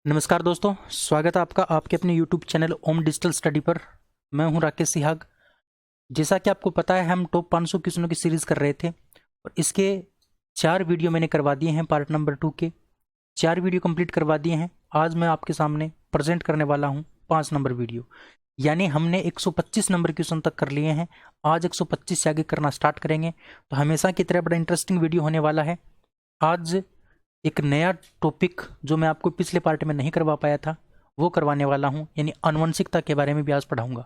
नमस्कार दोस्तों, स्वागत है आपका आपके अपने YouTube चैनल ओम डिजिटल स्टडी पर। मैं हूं राकेश सिहाग। जैसा कि आपको पता है, हम टॉप 500 क्वेश्चनों की सीरीज कर रहे थे और इसके 4 वीडियो मैंने करवा दिए हैं। पार्ट नंबर 2 के 4 वीडियो कंप्लीट करवा दिए हैं। आज मैं आपके सामने प्रेजेंट करने वाला हूं 5 नंबर वीडियो, यानी हमने 125 नंबर क्वेश्चन तक कर लिए हैं। आज 125 से आगे करना स्टार्ट करेंगे, तो हमेशा की तरह बड़ा इंटरेस्टिंग वीडियो होने वाला है। आज एक नया टॉपिक जो मैं आपको पिछले पार्ट में नहीं करवा पाया था वो करवाने वाला हूं, यानी आनुवंशिकता के बारे में भी आज पढ़ाऊंगा।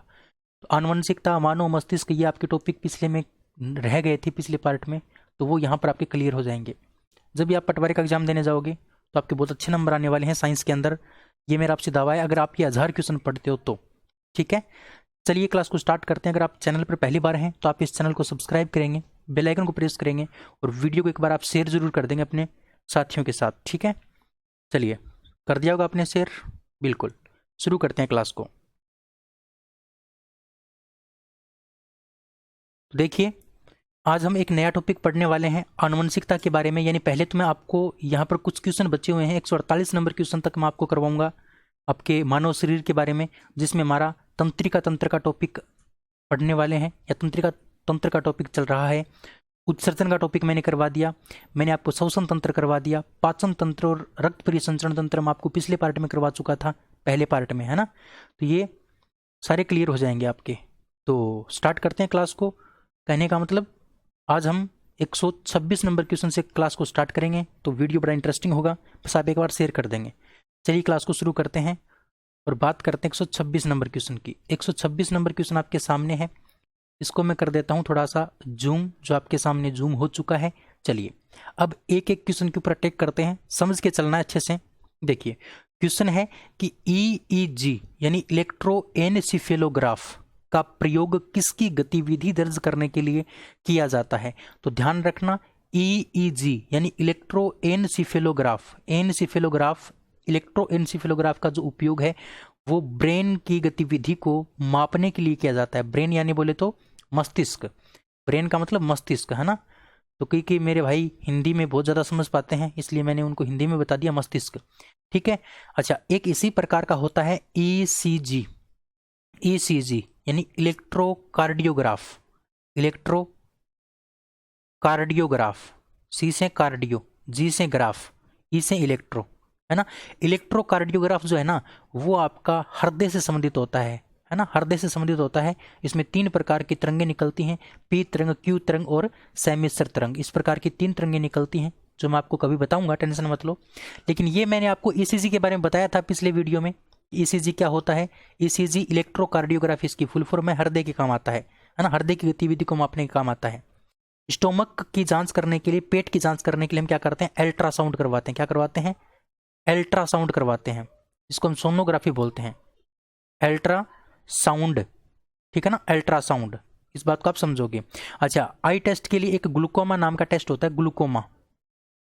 तो आनुवंशिकता, मानव मस्तिष्क, ये आपके टॉपिक पिछले में रह गए थे पिछले पार्ट में, तो वो यहाँ पर आपके क्लियर हो जाएंगे। जब भी आप पटवारी का एग्जाम देने जाओगे तो आपके बहुत अच्छे नंबर आने वाले हैं साइंस के अंदर। ये मेरा आपसे दावा है, अगर आप ये 1000 क्वेश्चन पढ़ते हो तो। ठीक है, चलिए क्लास को स्टार्ट करते हैं। अगर आप चैनल पर पहली बार हैं तो आप इस चैनल को सब्सक्राइब करेंगे, बेल आइकन को प्रेस करेंगे और वीडियो को एक बार आप शेयर जरूर कर देंगे अपने साथियों के साथ। ठीक है, चलिए कर दिया होगा आपने शेयर। बिल्कुल, शुरू करते हैं क्लास को। देखिए, आज हम एक नया टॉपिक पढ़ने वाले हैं आनुवंशिकता के बारे में। यानी पहले तो मैं आपको यहाँ पर कुछ क्वेश्चन बचे हुए हैं, 148 नंबर क्वेश्चन तक मैं आपको करवाऊंगा आपके मानव शरीर के बारे में, जिसमें हमारा तंत्रिका तंत्र का टॉपिक पढ़ने वाले हैं, या तंत्रिका तंत्र का टॉपिक चल रहा है। उत्सर्जन का टॉपिक मैंने करवा दिया, मैंने आपको श्वसन तंत्र करवा दिया, पाचन तंत्र और रक्त परिसंचरण तंत्र मैं आपको पिछले पार्ट में करवा चुका था, पहले पार्ट में, है ना। तो ये सारे क्लियर हो जाएंगे आपके। तो स्टार्ट करते हैं क्लास को। कहने का मतलब, आज हम 126 नंबर क्वेश्चन से क्लास को स्टार्ट करेंगे, तो वीडियो बड़ा इंटरेस्टिंग होगा, बस आप एक बार शेयर कर देंगे। चलिए क्लास को शुरू करते हैं और बात करते हैं 126 नंबर क्वेश्चन की। 126 नंबर क्वेश्चन आपके सामने है, इसको मैं कर देता हूं थोड़ा सा जूम, जो आपके सामने जूम हो चुका है। चलिए अब एक एक क्वेश्चन के ऊपर अटैक करते हैं, समझ के चलना है अच्छे से। देखिए, क्वेश्चन है कि EEG यानी इलेक्ट्रोएन्सेफेलोग्राफ का प्रयोग किसकी गतिविधि दर्ज करने के लिए किया जाता है। तो ध्यान रखना, EEG यानी इलेक्ट्रोएन्सेफेलोग्राफ, इलेक्ट्रोएन्सेफेलोग्राफ का जो उपयोग है वो ब्रेन की गतिविधि को मापने के लिए किया जाता है। ब्रेन यानी बोले तो मस्तिष्क, ब्रेन का मतलब मस्तिष्क, है ना। तो कई मेरे भाई हिंदी में बहुत ज़्यादा समझ पाते हैं, इसलिए मैंने उनको हिंदी में बता दिया, मस्तिष्क। ठीक है, अच्छा, एक इसी प्रकार का होता है ECG, ECG यानी इलेक्ट्रोकार्डियोग्राफ, इलेक्ट्रोकार्डियोग्राफ, C से कार्डियो, G से ग्राफ, E से इलेक्ट्रो, है ना। इलेक्ट्रोकार्डियोग्राफ जो है ना, वो आपका हृदय से संबंधित होता है ना, हृदय से संबंधित होता है। इसमें 3 प्रकार की तरंगें निकलती हैं, P तरंग, Q तरंग और सेमिसर तरंग। इस प्रकार की 3 तरंगें निकलती हैं, जो मैं आपको कभी बताऊंगा, टेंशन मत लो। लेकिन ये मैंने आपको ECG के बारे में बताया था पिछले वीडियो में। ECG क्या होता है? ECG इलेक्ट्रोकार्डियोग्राफी इसकी फुल फॉर्म है, हृदय के काम आता है ना, हृदय की गतिविधि को मापने के काम आता है। स्टोमक की जांच करने के लिए, पेट की जांच करने के लिए हम क्या करते हैं? अल्ट्रासाउंड करवाते हैं। क्या करवाते हैं? अल्ट्रासाउंड करवाते हैं, जिसको हम सोनोग्राफी बोलते हैं, अल्ट्रासाउंड। ठीक है ना, अल्ट्रासाउंड, इस बात को आप समझोगे। अच्छा, आई टेस्ट के लिए एक ग्लूकोमा नाम का टेस्ट होता है, ग्लूकोमा,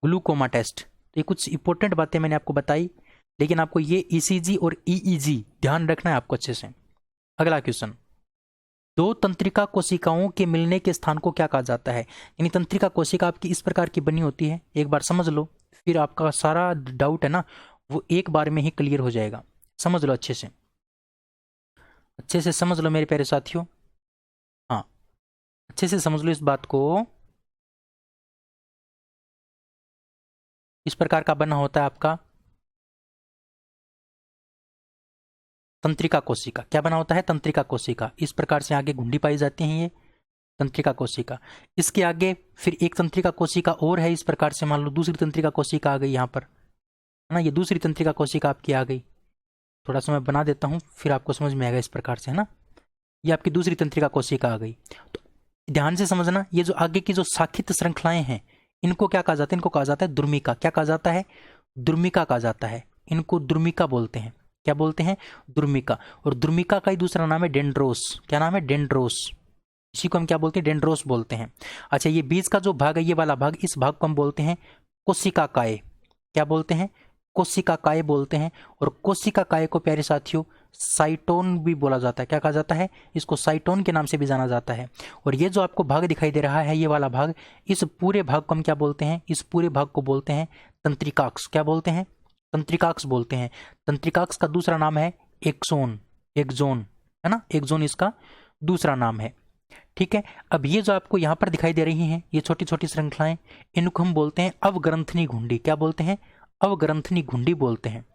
ग्लूकोमा टेस्ट। तो ये कुछ इंपॉर्टेंट बातें मैंने आपको बताई, लेकिन आपको ये ECG और EEG ध्यान रखना है आपको अच्छे से। अगला क्वेश्चन, 2 तंत्रिका कोशिकाओं के मिलने के स्थान को क्या कहा जाता है? यानी तंत्रिका कोशिका आपकी इस प्रकार की बनी होती है, एक बार समझ लो, फिर आपका सारा डाउट है ना वो एक बार में ही क्लियर हो जाएगा। समझ लो अच्छे से, अच्छे से समझ लो मेरे प्यारे साथियों। हाँ, अच्छे से समझ लो इस बात को। इस प्रकार का बना होता है आपका तंत्रिका कोशिका। क्या बना होता है? तंत्रिका कोशिका। इस प्रकार से आगे घुंडी पाई जाती है, ये तंत्रिका कोशिका। इसके आगे फिर एक तंत्रिका कोशिका और है, इस प्रकार से मान लो दूसरी तंत्रिका कोशिका आ गई यहाँ पर, है ना। ये दूसरी तंत्रिका कोशिका आपकी आ गई। थोड़ा सा मैं बना देता हूँ, फिर आपको समझ में आएगा इस प्रकार से, है ना। ये आपकी दूसरी तंत्रिका कोशिका आ गई। तो ध्यान से समझना, ये जो आगे की जो शाखित श्रृंखलाएं हैं, इनको क्या कहा जाता है? इनको कहा जाता है द्रुमिका। क्या कहा जाता है? द्रुमिका कहा जाता है। इनको द्रुमिका बोलते हैं। क्या बोलते हैं? द्रुमिका। और द्रुमिका का ही दूसरा नाम है डेंड्रोस। क्या नाम है? डेंड्रोस। इसी को हम क्या बोलते हैं? डेंड्रोस बोलते हैं। अच्छा, ये बीज का जो भाग है, ये वाला भाग, इस भाग को हम बोलते हैं कोशिकाकाय। क्या बोलते हैं? कोशिकाकाय बोलते हैं। और कोशिकाकाय को प्यारे साथियों साइटोन भी बोला जाता है। क्या कहा जाता है? इसको साइटोन के नाम से भी जाना जाता है। और ये जो आपको भाग दिखाई दे रहा है, ये वाला भाग, इस पूरे भाग को हम क्या बोलते हैं? इस पूरे भाग को बोलते हैं तंत्रिकाक्ष। क्या बोलते हैं? तंत्रिकाक्ष बोलते हैं। तंत्रिकाक्ष का दूसरा नाम है एक्सोन, एक्सोन है ना, एक्सोन इसका दूसरा नाम है। ठीक है, अब ये जो आपको यहाँ पर दिखाई दे रही हैं ये छोटी छोटी श्रृंखलाएं, इनको हम बोलते हैं अवग्रंथनी घुंडी। क्या बोलते हैं? अवग्रंथनी घुंडी बोलते हैं,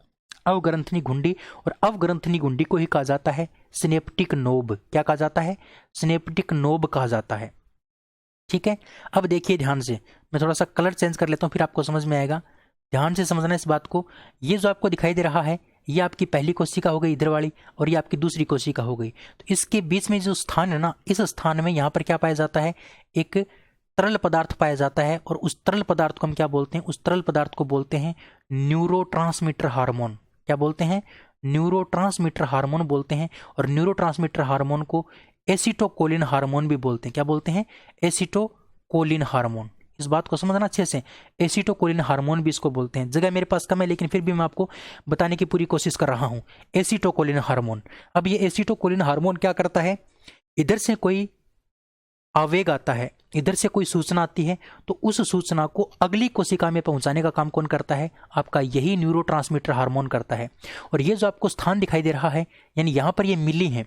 अवग्रंथनी घुंडी। और अवग्रंथनी घुंडी को ही कहा जाता है सिनेप्टिक नोब। क्या कहा जाता है? सिनेप्टिक नोब कहा जाता है। ठीक है, अब देखिए ध्यान से, मैं थोड़ा सा कलर चेंज कर लेता हूँ फिर आपको समझ में आएगा। ध्यान से समझना इस बात को। ये जो आपको दिखाई दे रहा है ये आपकी पहली कोशिका हो गई इधर वाली, और ये आपकी दूसरी कोशिका हो गई। तो इसके बीच में जो स्थान है ना, इस स्थान में यहाँ पर क्या पाया जाता है? एक तरल पदार्थ पाया जाता है, और उस तरल पदार्थ को हम क्या बोलते हैं? उस तरल पदार्थ को बोलते हैं न्यूरोट्रांसमीटर हार्मोन। क्या बोलते हैं? न्यूरोट्रांसमीटर हार्मोन बोलते हैं। और न्यूरोट्रांसमीटर हार्मोन को एसिटोकोलिन हार्मोन भी बोलते हैं। क्या बोलते हैं? एसिटोकोलिन हार्मोन। इस बात को समझना अच्छे से, एसिटोकोलिन हार्मोन भी इसको बोलते हैं। जगह मेरे पास कम है लेकिन फिर भी मैं आपको बताने की पूरी कोशिश कर रहा हूं। एसिटोकोलिन हार्मोन। अब ये एसिटोकोलिन हार्मोन क्या करता है? इधर से कोई आवेग आता है, इधर से कोई सूचना आती है, तो उस सूचना को अगली कोशिका में पहुंचाने का काम कौन करता है? आपका यही न्यूरोट्रांसमीटर हार्मोन करता है। और ये जो आपको स्थान दिखाई दे रहा है, यानी यहां पर ये मिली है,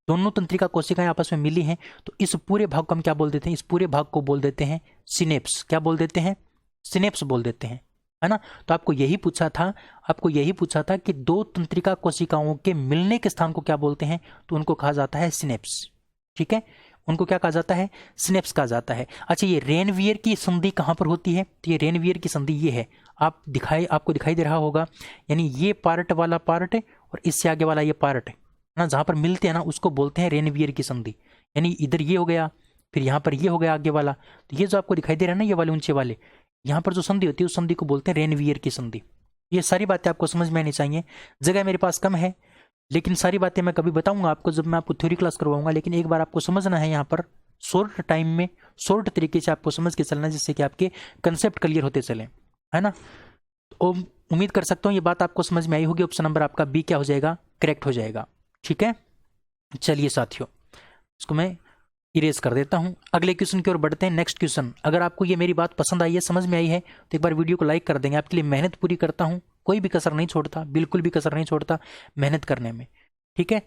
दोनों तंत्रिका कोशिकाएं आपस में मिली हैं, तो इस पूरे भाग को हम क्या बोल देते हैं? इस पूरे भाग को बोल देते हैं सिनेप्स। क्या बोल देते हैं? सिनेप्स बोल देते हैं, है ना। तो आपको यही पूछा था कि दो तंत्रिका कोशिकाओं के मिलने के स्थान को क्या बोलते हैं? तो उनको कहा जाता है सिनेप्स। ठीक है, उनको क्या कहा जाता है? सिनेप्स कहा जाता है। अच्छा, ये रेनवियर की संधि कहाँ पर होती है? तो ये रेनवियर की संधि ये है, आपको दिखाई दे रहा होगा, यानी ये पार्ट वाला पार्ट और इससे आगे वाला ये पार्ट ना, जहाँ पर मिलते हैं ना, उसको बोलते हैं रेनवियर की संधि। यानी इधर ये हो गया, फिर यहाँ पर ये हो गया आगे वाला, तो ये जो आपको दिखाई दे रहा है ना, ये वाले ऊंचे वाले, यहाँ पर जो संधि होती है उस संधि को बोलते हैं रेनवियर की संधि। ये सारी बातें आपको समझ में आनी चाहिए। जगह मेरे पास कम है लेकिन सारी बातें मैं कभी बताऊंगा आपको जब मैं आपको थ्योरी क्लास करवाऊंगा, लेकिन एक बार आपको समझना है यहाँ पर शॉर्ट टाइम में, शॉर्ट तरीके से आपको समझ के चलना, जिससे कि आपके कंसेप्ट क्लियर होते चले, है ना। तो उम्मीद कर सकता हूँ ये बात आपको समझ में आई होगी। ऑप्शन नंबर आपका बी क्या हो जाएगा? करेक्ट हो जाएगा। ठीक है, चलिए साथियों, इसको मैं इरेज कर देता हूं। अगले क्वेश्चन की ओर बढ़ते हैं। नेक्स्ट क्वेश्चन, अगर आपको ये मेरी बात पसंद आई है, समझ में आई है, तो एक बार वीडियो को लाइक कर देंगे। आपके लिए मेहनत पूरी करता हूं, कोई भी कसर नहीं छोड़ता, बिल्कुल भी कसर नहीं छोड़ता मेहनत करने में। ठीक है,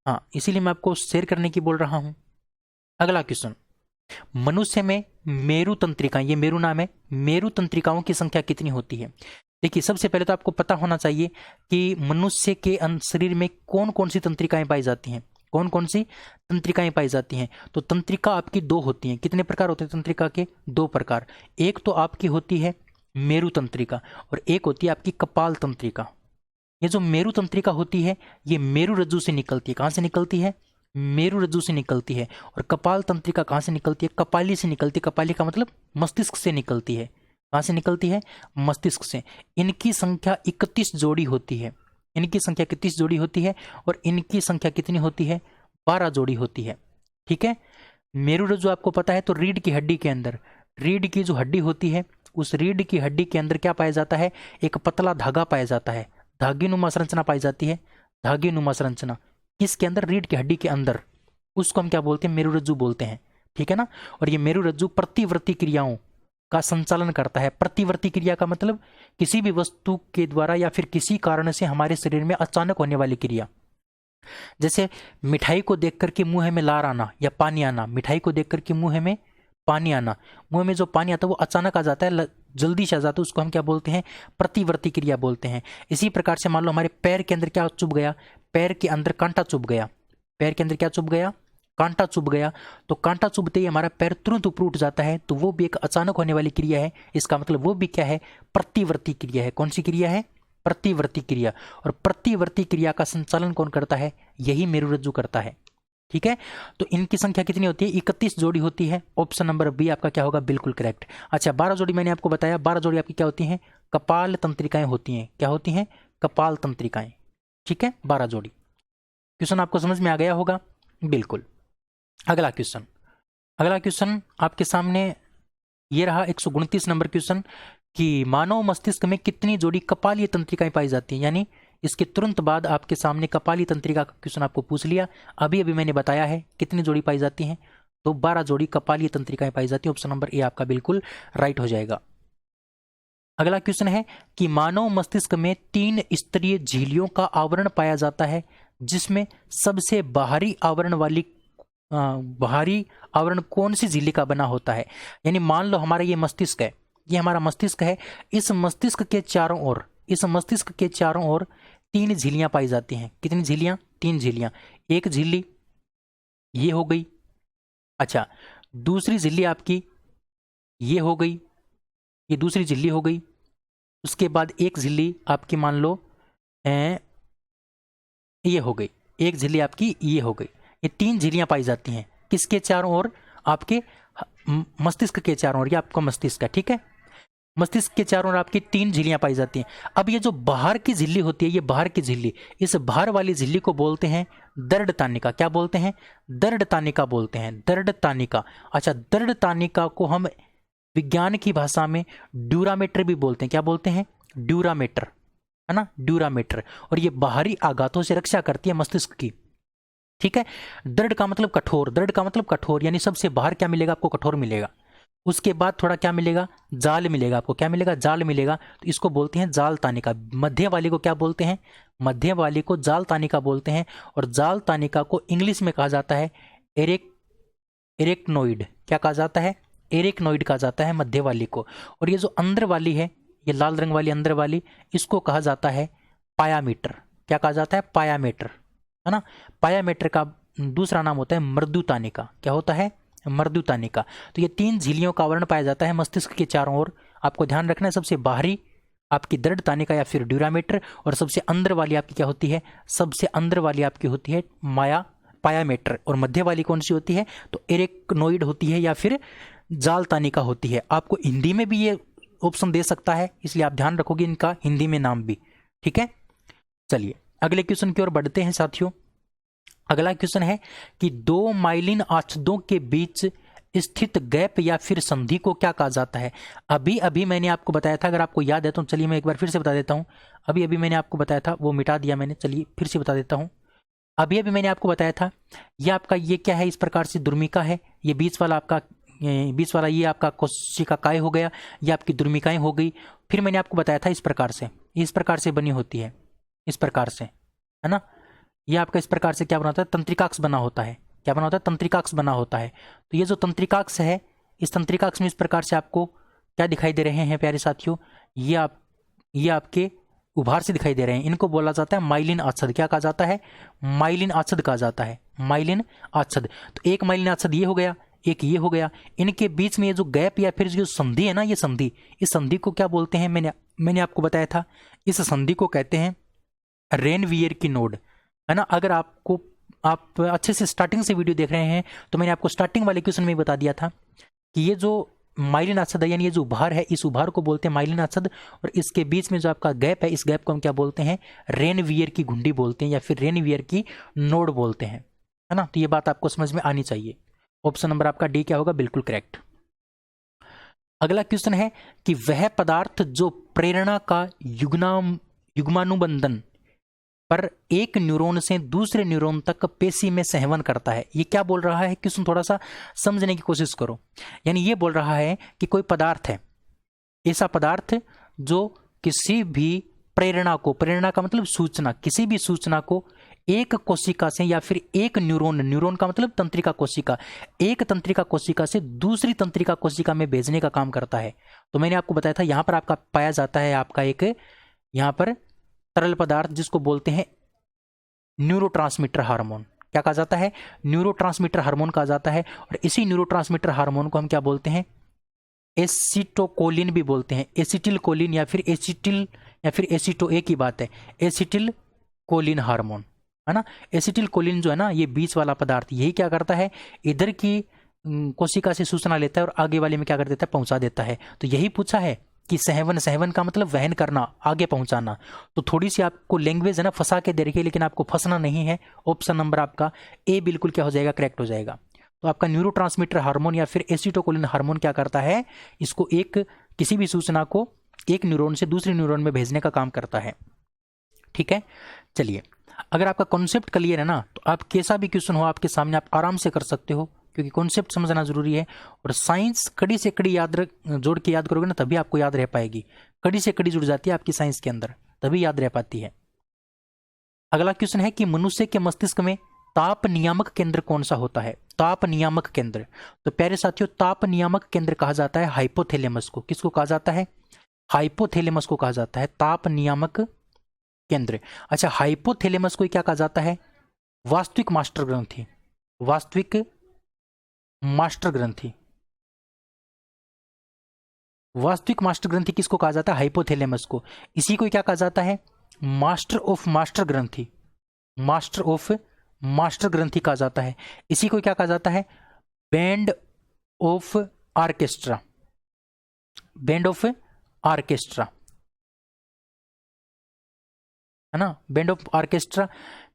हाँ, इसीलिए मैं आपको शेयर करने की बोल रहा हूं। अगला क्वेश्चन, मनुष्य में मेरु तंत्रिका, ये मेरु नाम है, मेरु तंत्रिकाओं की संख्या कितनी होती है? देखिए, सबसे पहले तो आपको पता होना चाहिए कि मनुष्य के शरीर में कौन कौन सी तंत्रिकाएं पाई जाती हैं, कौन कौन सी तंत्रिकाएं पाई जाती हैं। तो तंत्रिका आपकी दो होती हैं। कितने प्रकार होते हैं तंत्रिका के? दो प्रकार। एक तो आपकी होती है मेरु तंत्रिका और एक होती है आपकी कपाल तंत्रिका। ये जो मेरु तंत्रिका होती है ये मेरु रज्जु से निकलती है। कहाँ से निकलती है? मेरु रज्जु से निकलती है। और कपाल तंत्रिका कहाँ से निकलती है? कपाली से निकलती है। कपाली का मतलब मस्तिष्क से निकलती है। कहाँ से निकलती है? मस्तिष्क से। इनकी संख्या 31 जोड़ी होती है। इनकी संख्या 31 जोड़ी होती है और इनकी संख्या कितनी होती है? 12 जोड़ी होती है। ठीक है, मेरु रज्जु आपको पता है, तो रीढ़ की हड्डी के अंदर, रीढ़ की जो हड्डी होती है उस रीढ़ की हड्डी के अंदर क्या पाया जाता है? एक पतला धागा पाया जाता है, धागीनुमा संरचना पाई जाती है। धागीनुमा संरचना किसके अंदर? रीढ़ की हड्डी के अंदर। उसको हम क्या बोलते हैं? मेरु रज्जु बोलते हैं। ठीक है ना। और ये मेरु रज्जु प्रतिवर्ती क्रियाओं का संचालन करता है। प्रतिवर्ती क्रिया का मतलब किसी भी वस्तु के द्वारा या फिर किसी कारण से हमारे शरीर में अचानक होने वाली क्रिया। जैसे मिठाई को देख करके मुंह में लार आना या पानी आना। मिठाई को देख करके मुंह में पानी आना, मुंह में जो पानी आता है वो अचानक आ जाता है, जल्दी से आ जाता है, उसको हम क्या बोलते हैं? प्रतिवर्ती क्रिया बोलते हैं। इसी प्रकार से मान लो हमारे पैर के अंदर क्या चुभ गया? पैर के अंदर कांटा चुभ गया। पैर के अंदर क्या चुभ गया? कांटा चुभ गया। तो कांटा चुभते ही हमारा पैर तुरंत ऊपर उठ जाता है, तो वो भी एक अचानक होने वाली क्रिया है। इसका मतलब वो भी क्या है? प्रतिवर्ती क्रिया है। कौन सी क्रिया है? प्रतिवर्ती क्रिया। और प्रतिवर्ती क्रिया का संचालन कौन करता है? यही मेरु रज्जु करता है। ठीक है, तो इनकी संख्या कितनी होती है? 31 जोड़ी होती है। ऑप्शन नंबर बी आपका क्या होगा? बिल्कुल करेक्ट। अच्छा, 12 जोड़ी मैंने आपको बताया। 12 जोड़ी आपकी क्या होती हैं? कपाल तंत्रिकाएं होती हैं। क्या होती हैं? कपाल तंत्रिकाएं। ठीक है, 12 जोड़ी। क्वेश्चन आपको समझ में आ गया होगा? बिल्कुल। अगला क्वेश्चन आपके सामने ये रहा 129 नंबर क्वेश्चन कि मानव मस्तिष्क में कितनी जोड़ी कपालीय तंत्रिकाएं पाई जाती हैं। यानी इसके तुरंत बाद आपके सामने कपाली तंत्रिका का क्वेश्चन आपको पूछ लिया। अभी मैंने बताया है कितनी जोड़ी पाई जाती हैं, तो 12 जोड़ी कपालीय तंत्रिकाएं पाई जाती हैं। ऑप्शन नंबर ए आपका बिल्कुल राइट हो जाएगा। अगला क्वेश्चन है कि मानव मस्तिष्क में 3 स्तरीय झिल्लियों का आवरण पाया जाता है, जिसमें सबसे बाहरी आवरण कौन सी झिल्ली का बना होता है। यानी मान लो हमारा ये मस्तिष्क है, ये हमारा मस्तिष्क है, इस मस्तिष्क के चारों ओर 3 झिल्लियां पाई जाती हैं। कितनी झिल्लियां? 3 झिल्लियां। एक झिल्ली ये हो गई, अच्छा दूसरी झिल्ली आपकी ये हो गई, ये दूसरी झिल्ली हो गई। उसके बाद एक झिल्ली आपकी मान लो ये हो गई, एक झिल्ली आपकी ये हो गई। ये 3 झिल्लियां पाई जाती हैं किसके चारों ओर? आपके मस्तिष्क के चारों ओर। ये आपका मस्तिष्क है, ठीक है। मस्तिष्क के चारों ओर आपकी 3 झिल्लियां पाई जाती हैं। अब ये जो बाहर की झिल्ली होती है, ये बाहर की झिल्ली, इस बाहर वाली झिल्ली को बोलते हैं दर्ड तानिका। क्या बोलते हैं? दर्ड तानिका बोलते हैं, दर्ड तानिका। अच्छा, दर्ड तानिका को हम विज्ञान की भाषा में ड्यूरामेटर भी बोलते हैं। क्या बोलते हैं? ड्यूरामेटर, है ना, ड्यूरामेटर। और ये बाहरी आघातों से रक्षा करती है मस्तिष्क की, ठीक है। दर्ड का मतलब कठोर, दर्ड का मतलब कठोर, यानी सबसे बाहर क्या मिलेगा आपको? कठोर मिलेगा। उसके बाद थोड़ा क्या मिलेगा? जाल मिलेगा आपको। क्या मिलेगा? जाल मिलेगा। तो इसको बोलते हैं जाल तानिका। मध्य वाली को क्या बोलते हैं? मध्य वाली को जाल तानिका बोलते हैं। और जाल तानिका को इंग्लिश में कहा जाता है एरेक्नोइड। क्या कहा जाता है? एरेक्नोइड कहा जाता है मध्य वाली को। और ये जो अंदर वाली है, ये लाल रंग वाली अंदर वाली, इसको कहा जाता है पायामीटर। क्या कहा जाता है? पायामीटर, है ना। पायामीटर का दूसरा नाम होता है मृदुतानिका। क्या होता है? मृदुतानिका। तो ये 3 झिल्लियों का आवरण पाया जाता है मस्तिष्क के चारों ओर। आपको ध्यान रखना है, सबसे बाहरी आपकी दर्ड तानिका या फिर ड्यूरामेटर, और सबसे अंदर वाली आपकी क्या होती है? सबसे अंदर वाली आपकी होती है पायामीटर। और मध्य वाली कौन सी होती है? तो एरेक्नोइड होती है या फिर जाल तानिका होती है। आपको हिंदी में भी ये ऑप्शन दे सकता है, इसलिए आप ध्यान रखोगे इनका हिंदी में नाम भी, ठीक है। चलिए अगले क्वेश्चन की ओर बढ़ते हैं साथियों। अगला क्वेश्चन है कि 2 माइलिन आच्छादों के बीच स्थित गैप या फिर संधि को क्या कहा जाता है। अभी अभी मैंने आपको बताया था, अगर आपको याद है तो चलिए मैं एक बार फिर से बता देता हूं। अभी अभी मैंने आपको बताया था, वो मिटा दिया मैंने, चलिए फिर से बता देता हूं। अभी अभी मैंने आपको बताया था, ये आपका ये क्या है? इस प्रकार से दुर्मिका है। ये बीच वाला ये आपका कोशिकाएं हो गया, ये आपकी दुर्मिकाएं हो गई। फिर मैंने आपको बताया था इस प्रकार से बनी होती है, इस प्रकार से, है ना। ये आपका इस प्रकार से क्या बना होता है? तंत्रिकाक्ष बना होता है। क्या बना होता है? तंत्रिकाक्ष बना होता है। तो ये जो तंत्रिकाक्ष है, इस तंत्रिकाक्ष में इस प्रकार से आपको क्या दिखाई दे रहे हैं प्यारे साथियों? ये आपके उभार से दिखाई दे रहे हैं। इनको बोला जाता है माइलिन आच्छाद। क्या कहा जाता है? माइलिन आच्छाद कहा जाता है, माइलिन आच्छाद। तो एक माइलिन आच्छाद ये हो गया, एक ये हो गया। इनके बीच में ये जो गैप या फिर जो संधि है ना, ये संधि, इस संधि को क्या बोलते हैं? मैंने आपको बताया था, इस संधि को कहते हैं रेनवियर की नोड, है ना। अगर आप अच्छे से स्टार्टिंग से वीडियो देख रहे हैं तो मैंने आपको स्टार्टिंग वाले क्वेश्चन में बता दिया था कि ये जो माइलिन आच्छाद है, यानी ये जो उभार है, इस उभार को बोलते हैं माइलिन आच्छाद। और इसके बीच में जो आपका गैप है, इस गैप को हम क्या बोलते हैं? रेनवियर की घुंडी बोलते हैं या फिर रेनवियर की नोड बोलते हैं, है ना। तो ये बात आपको समझ में आनी चाहिए। ऑप्शन नंबर आपका डी क्या होगा? बिल्कुल करेक्ट। अगला क्वेश्चन है कि वह पदार्थ जो प्रेरणा का युग्मानुबंधन पर एक न्यूरॉन से दूसरे न्यूरॉन तक पेशी में संवहन करता है, ये क्या बोल रहा है? क्वेश्चन थोड़ा सा समझने की कोशिश करो। यानी ये बोल रहा है कि कोई पदार्थ है, ऐसा पदार्थ जो किसी भी प्रेरणा का मतलब सूचना, किसी भी सूचना को एक कोशिका से या फिर एक न्यूरॉन का मतलब तंत्रिका कोशिका, एक तंत्रिका कोशिका से दूसरी तंत्रिका कोशिका में भेजने का काम करता है। तो मैंने आपको बताया था, यहां पर आपका पाया जाता है आपका एक यहां पर तरल पदार्थ जिसको बोलते हैं न्यूरोट्रांसमीटर हार्मोन। क्या कहा जाता है? न्यूरोट्रांसमीटर हार्मोन कहा जाता है। और इसी न्यूरोट्रांसमीटर हार्मोन को हम क्या बोलते हैं? एसिटोकोलिन भी बोलते हैं, एसिटिल कोलिन या फिर एसिटो, एक ही बात है, एसिटिल कोलिन हार्मोन, है ना। एसिटिल कोलिन जो है ना, ये बीच वाला पदार्थ, यही क्या करता है? इधर की कोशिका से सूचना लेता है और आगे वाले में क्या कर देता है? पहुंचा देता है। तो यही पूछा है कि सहवन का मतलब वहन करना, आगे पहुंचाना। तो थोड़ी सी आपको लैंग्वेज है ना फंसा के दे रखी है, लेकिन आपको फंसना नहीं है। ऑप्शन नंबर आपका ए बिल्कुल क्या हो जाएगा? करेक्ट हो जाएगा। तो आपका न्यूरोट्रांसमीटर हार्मोन या फिर एसिटोकोलिन हार्मोन क्या करता है? इसको किसी भी सूचना को एक न्यूरॉन से दूसरे न्यूरॉन में भेजने का काम करता है, ठीक है। चलिए, अगर आपका कॉन्सेप्ट क्लियर है ना, तो आप कैसा भी क्वेश्चन हो आपके सामने आप आराम से कर सकते हो, क्योंकि कॉन्सेप्ट समझना जरूरी है। और साइंस कड़ी से कड़ी जोड़ के याद करोगे ना, तभी आपको याद रह पाएगी। कड़ी से कड़ी जुड़ जाती है आपकी साइंस के अंदर, तभी याद रह पाती है। अगला क्वेश्चन है कि मनुष्य के मस्तिष्क में ताप नियामक केंद्र कौन सा होता है? ताप नियामक केंद्र, तो प्यारे साथियों ताप नियामक केंद्र कहा जाता है हाइपोथैलेमस को। किसको कहा जाता है? हाइपोथैलेमस को कहा जाता है ताप नियामक केंद्र। अच्छा, हाइपोथैलेमस को क्या कहा जाता है? वास्तविक मास्टर ग्रंथि। वास्तविक मास्टर ग्रंथि। वास्तविक मास्टर ग्रंथि किसको कहा जाता है? हाइपोथैलेमस को। इसी को क्या कहा जाता है? मास्टर ऑफ मास्टर ग्रंथि। मास्टर ऑफ मास्टर ग्रंथि कहा जाता है। इसी को क्या कहा जाता है? Band of orchestra. Band of orchestra, है ना, बैंड ऑफ ऑर्केस्ट्रा,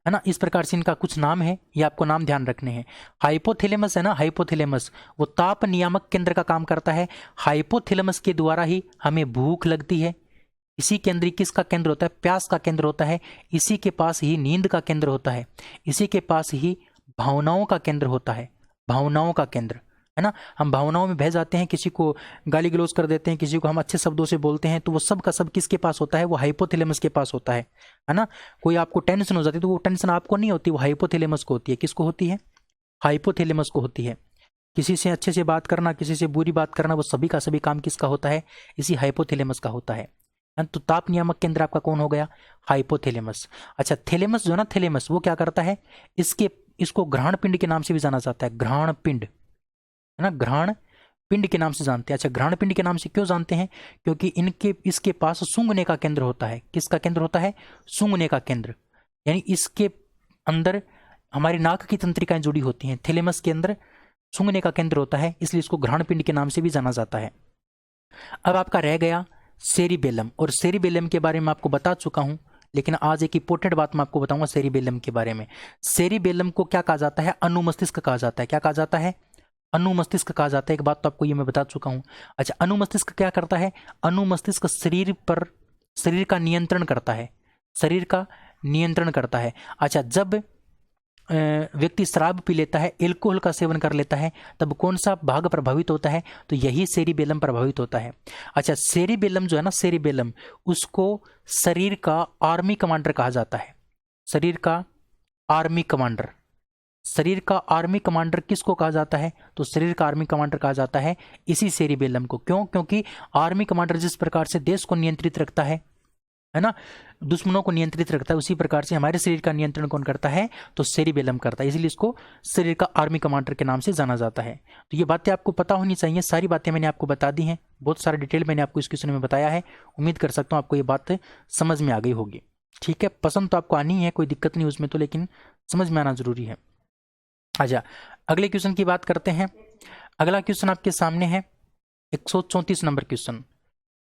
है ना। इस प्रकार से इनका कुछ नाम है, ये आपको नाम ध्यान रखने हैं। हाइपोथैलेमस है ना, हाइपोथैलेमस वो ताप नियामक केंद्र का काम करता है। हाइपोथैलेमस के द्वारा ही हमें भूख लगती है। इसी केंद्र किसका केंद्र होता है? प्यास का केंद्र होता है। इसी के पास ही नींद का केंद्र होता है। इसी के पास ही भावनाओं का केंद्र होता है। भावनाओं का केंद्र, है ना। हम भावनाओं में बह जाते हैं, किसी को गाली गलौज कर देते हैं, किसी को हम अच्छे शब्दों से बोलते हैं, तो वो सब का सब किसके पास होता है? वो हाइपोथैलेमस के पास होता है ना। कोई आपको टेंशन हो जाती है तो वो टेंशन आपको नहीं होती, वो हाइपोथैलेमस को होती है। किसको होती है? हाइपोथैलेमस को होती है। किसी से अच्छे से बात करना, किसी से बुरी बात करना, वो सभी का सभी काम किसका होता है? इसी हाइपोथैलेमस का होता है। तो ताप नियामक केंद्र आपका कौन हो गया? हाइपोथैलेमस। अच्छा, थैलेमस जो है ना, थैलेमस वो क्या करता है? इसको घ्राण पिंड के नाम से भी जाना जाता है। घ्राण पिंड, है ना, घ्राण पिंड के नाम से जानते हैं। अच्छा, घ्राण पिंड के नाम से क्यों जानते हैं? क्योंकि इसके पास सूंघने का केंद्र होता है। किसका केंद्र होता है? सूंघने का केंद्र। यानी इसके अंदर हमारी नाक की तंत्रिकाएं जुड़ी होती हैं। थैलेमस के अंदर सूंघने का केंद्र होता है, इसलिए इसको घ्राण पिंड के नाम से भी जाना जाता है। अब आपका रह गया सेरिबेलम, और सेरिबेलम के बारे में आपको बता चुका हूं, लेकिन आज एक इंपॉर्टेंट बात मैं आपको बताऊंगा सेरिबेलम के बारे में। सेरिबेलम को क्या कहा जाता है? अनुमस्तिष्क कहा जाता है। क्या कहा जाता है? अनुमस्तिष्क कहा जाता है। एक बात तो आपको ये मैं बता चुका हूं। अच्छा, अनुमस्तिष्क क्या करता है? अनुमस्तिष्क शरीर का नियंत्रण करता है। शरीर का नियंत्रण करता है। अच्छा, जब व्यक्ति शराब पी लेता है, एल्कोहल का सेवन कर लेता है, तब कौन सा भाग प्रभावित होता है? तो यही सेरिबेलम प्रभावित होता है। अच्छा, सेरिबेलम जो है ना, सेरिबेलम, उसको शरीर का आर्मी कमांडर कहा जाता है। शरीर का आर्मी कमांडर। शरीर का आर्मी कमांडर किसको कहा जाता है? तो शरीर का आर्मी कमांडर कहा जाता है इसी सेरिबेलम को। क्यों? क्योंकि आर्मी कमांडर जिस प्रकार से देश को नियंत्रित रखता है ना, दुश्मनों को नियंत्रित रखता है, उसी प्रकार से हमारे शरीर का नियंत्रण कौन करता है? तो सेरिबेलम करता है। इसलिए इसको शरीर का आर्मी कमांडर के नाम से जाना जाता है। तो ये बातें आपको पता होनी चाहिए। सारी बातें मैंने आपको बता दी हैं, बहुत सारा डिटेल मैंने आपको इस क्वेश्चन में बताया है। उम्मीद कर सकता हूँ आपको ये बात समझ में आ गई होगी। ठीक है, पसंद तो आपको आनी है, कोई दिक्कत नहीं उसमें तो, लेकिन समझ में आना जरूरी है। अच्छा, अगले क्वेश्चन की बात करते हैं। अगला क्वेश्चन आपके सामने है 134 नंबर क्वेश्चन,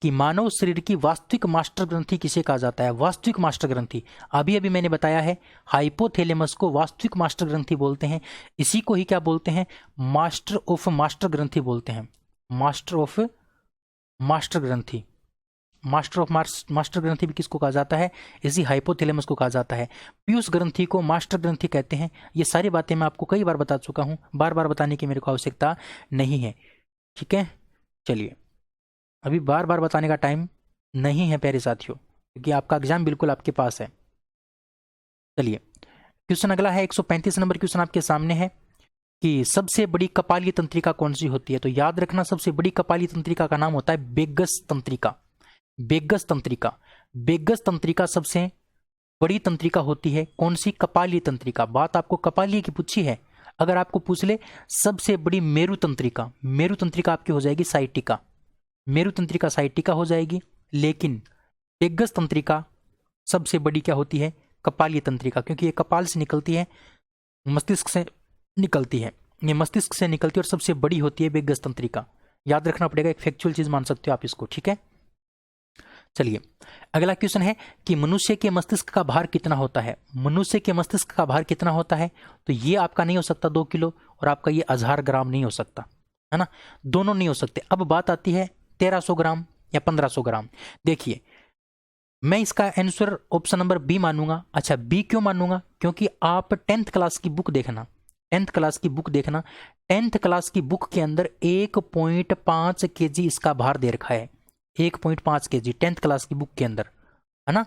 कि मानव शरीर की वास्तविक मास्टर ग्रंथि किसे कहा जाता है? वास्तविक मास्टर ग्रंथि, अभी अभी मैंने बताया है हाइपोथैलेमस को वास्तविक मास्टर ग्रंथि बोलते हैं। इसी को ही क्या बोलते हैं? मास्टर ऑफ मास्टर ग्रंथि बोलते हैं। मास्टर ऑफ मास्टर ग्रंथि। मास्टर ऑफ मास्टर ग्रंथि भी किसको कहा जाता है? इसी हाइपोथैलेमस को कहा जाता है। पीयूष ग्रंथि को मास्टर ग्रंथि कहते हैं। ये सारी बातें मैं आपको कई बार बता चुका हूं, बार बार बताने की मेरे को आवश्यकता नहीं है। ठीक है, चलिए, अभी बार बार बताने का टाइम नहीं है प्यारे साथियों, क्योंकि आपका एग्जाम बिल्कुल आपके पास है। चलिए, क्वेश्चन अगला है 135 नंबर क्वेश्चन आपके सामने है, कि सबसे बड़ी कपालीय तंत्रिका कौन सी होती है? तो याद रखना, सबसे बड़ी कपालीय तंत्रिका का नाम होता है बेगस तंत्रिका। बेगस तंत्रिका। बेगस तंत्रिका सबसे बड़ी तंत्रिका होती है। कौन सी? कपालीय तंत्रिका। बात आपको कपालीय की पूछी है। अगर आपको पूछ ले सबसे बड़ी मेरु तंत्रिका, मेरु तंत्रिका आपकी हो जाएगी साइटिका। मेरु तंत्रिका साइटिका हो जाएगी। लेकिन बेगस तंत्रिका सबसे बड़ी क्या होती है? कपालीय तंत्रिका, क्योंकि ये कपाल से निकलती है, मस्तिष्क से निकलती है। ये मस्तिष्क से निकलती है और सबसे बड़ी होती है बेगस तंत्रिका। याद रखना पड़ेगा, एक फैक्चुअल चीज मान सकते हो आप इसको। ठीक है, चलिए, अगला क्वेश्चन है कि मनुष्य के मस्तिष्क का भार कितना होता है? मनुष्य के मस्तिष्क का भार कितना होता है? तो ये आपका नहीं हो सकता 2 किलो, और आपका ये 1000 ग्राम नहीं हो सकता, है ना, दोनों नहीं हो सकते। अब बात आती है 1300 ग्राम या 1500 ग्राम। देखिए, मैं इसका आंसर ऑप्शन नंबर बी मानूंगा। अच्छा, बी क्यों मानूंगा? क्योंकि आप 10th क्लास की बुक देखना, 10th क्लास की बुक देखना। 10th क्लास की बुक के अंदर 1.5 kg इसका भार दे रखा है। 1.5 kg 10th क्लास की बुक के अंदर, है ना,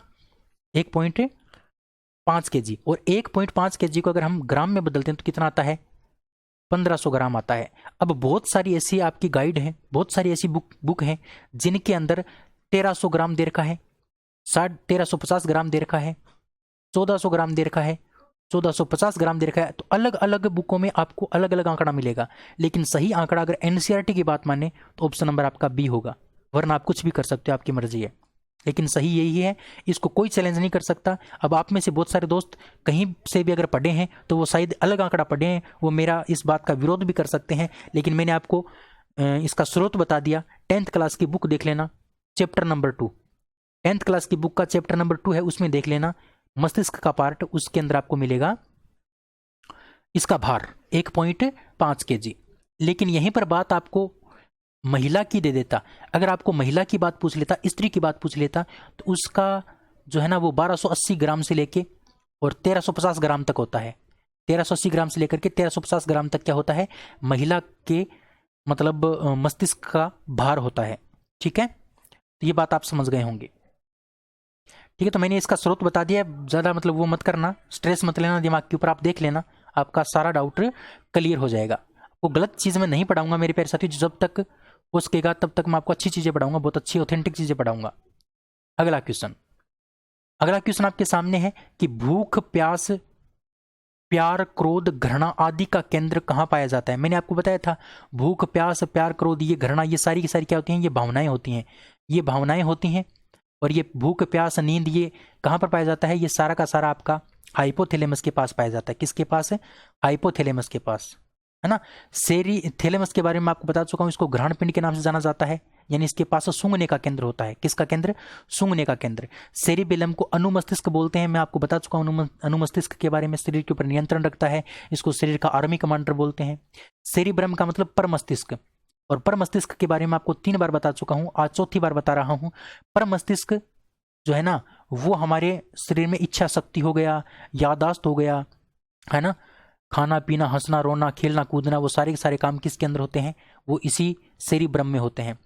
1.5 kg। और 1.5 kg को अगर हम ग्राम में बदलते हैं तो कितना आता है, 1500 ग्राम आता है। अब बहुत सारी ऐसी आपकी गाइड है, बहुत सारी ऐसी बुक है जिनके अंदर 1300 ग्राम दे रखा है, 1350 ग्राम दे रखा है, 1400 ग्राम दे रखा है, 1450 ग्राम दे रखा है। तो अलग अलग बुकों में आपको अलग अलग आंकड़ा मिलेगा, लेकिन सही आंकड़ा अगर एनसीईआरटी की बात माने तो ऑप्शन नंबर आपका बी होगा, वरना आप कुछ भी कर सकते हो, आपकी मर्जी है, लेकिन सही यही है, इसको कोई चैलेंज नहीं कर सकता। अब आप में से बहुत सारे दोस्त कहीं से भी अगर पढ़े हैं तो वो शायद अलग आंकड़ा पढ़े हैं, वो मेरा इस बात का विरोध भी कर सकते हैं, लेकिन मैंने आपको इसका स्रोत बता दिया। 10th क्लास की बुक देख लेना, चैप्टर नंबर 2, 10th क्लास की बुक का चैप्टर नंबर 2 है, उसमें देख लेना मस्तिष्क का पार्ट, उसके अंदर आपको मिलेगा इसका भार 1.5 kg। लेकिन यहीं पर बात आपको महिला की दे देता, अगर आपको महिला की बात पूछ लेता, स्त्री की बात पूछ लेता, तो उसका जो है ना वो 1280 ग्राम से लेके और 1350 ग्राम तक होता है। 1380 ग्राम से लेकर के 1350 ग्राम तक क्या होता है, महिला के मतलब मस्तिष्क का भार होता है। ठीक है, तो ये बात आप समझ गए होंगे। ठीक है, तो मैंने इसका स्रोत बता दिया, ज़्यादा मतलब वो मत करना, स्ट्रेस मत लेना दिमाग के ऊपर, आप देख लेना, आपका सारा डाउट क्लियर हो जाएगा। वो गलत चीज़ मैं नहीं पढ़ाऊंगा मेरे प्यारे साथियों, जब तक हो सकेगा तब तक मैं आपको अच्छी चीज़ें पढ़ाऊंगा, बहुत अच्छी ऑथेंटिक चीज़ें पढ़ाऊंगा। अगला क्वेश्चन आपके सामने है कि भूख, प्यास, प्यार, क्रोध, घृणा आदि का केंद्र कहाँ पाया जाता है। मैंने आपको बताया था भूख, प्यास, प्यार, क्रोध, ये घृणा, ये सारी की सारी क्या होती हैं, ये भावनाएं होती हैं, ये भावनाएं होती हैं। और ये भूख, प्यास, नींद, ये कहाँ पर पाया जाता है, ये सारा का सारा आपका हाइपोथैलेमस के पास पाया जाता है। किसके पास है, हाइपोथैलेमस के पास, है ना। सेरिथैलेमस के बारे में आपको बता चुका हूँ, इसको घ्राण पिंड के नाम से जाना जाता है, यानी इसके पास सूंघने का केंद्र होता है। किसका केंद्र, सूंघने का केंद्र। सेरिबेलम को अनुमस्तिष्क बोलते हैं, मैं आपको बता चुका हूँ अनुमस्तिष्क के बारे में, शरीर के ऊपर नियंत्रण रखता है, इसको शरीर का आर्मी कमांडर बोलते हैं। सेरिब्रम का मतलब पर मस्तिष्क, और पर मस्तिष्क के बारे में आपको 3 बार बता चुका हूँ, आज चौथी बार बता रहा हूँ। पर मस्तिष्क जो है ना वो हमारे शरीर में इच्छा शक्ति हो गया, याददाश्त हो गया, है ना, खाना पीना, हंसना रोना, खेलना कूदना, वो सारे के सारे काम किसके अंदर होते हैं, वो इसी सेरिब्रम में होते हैं।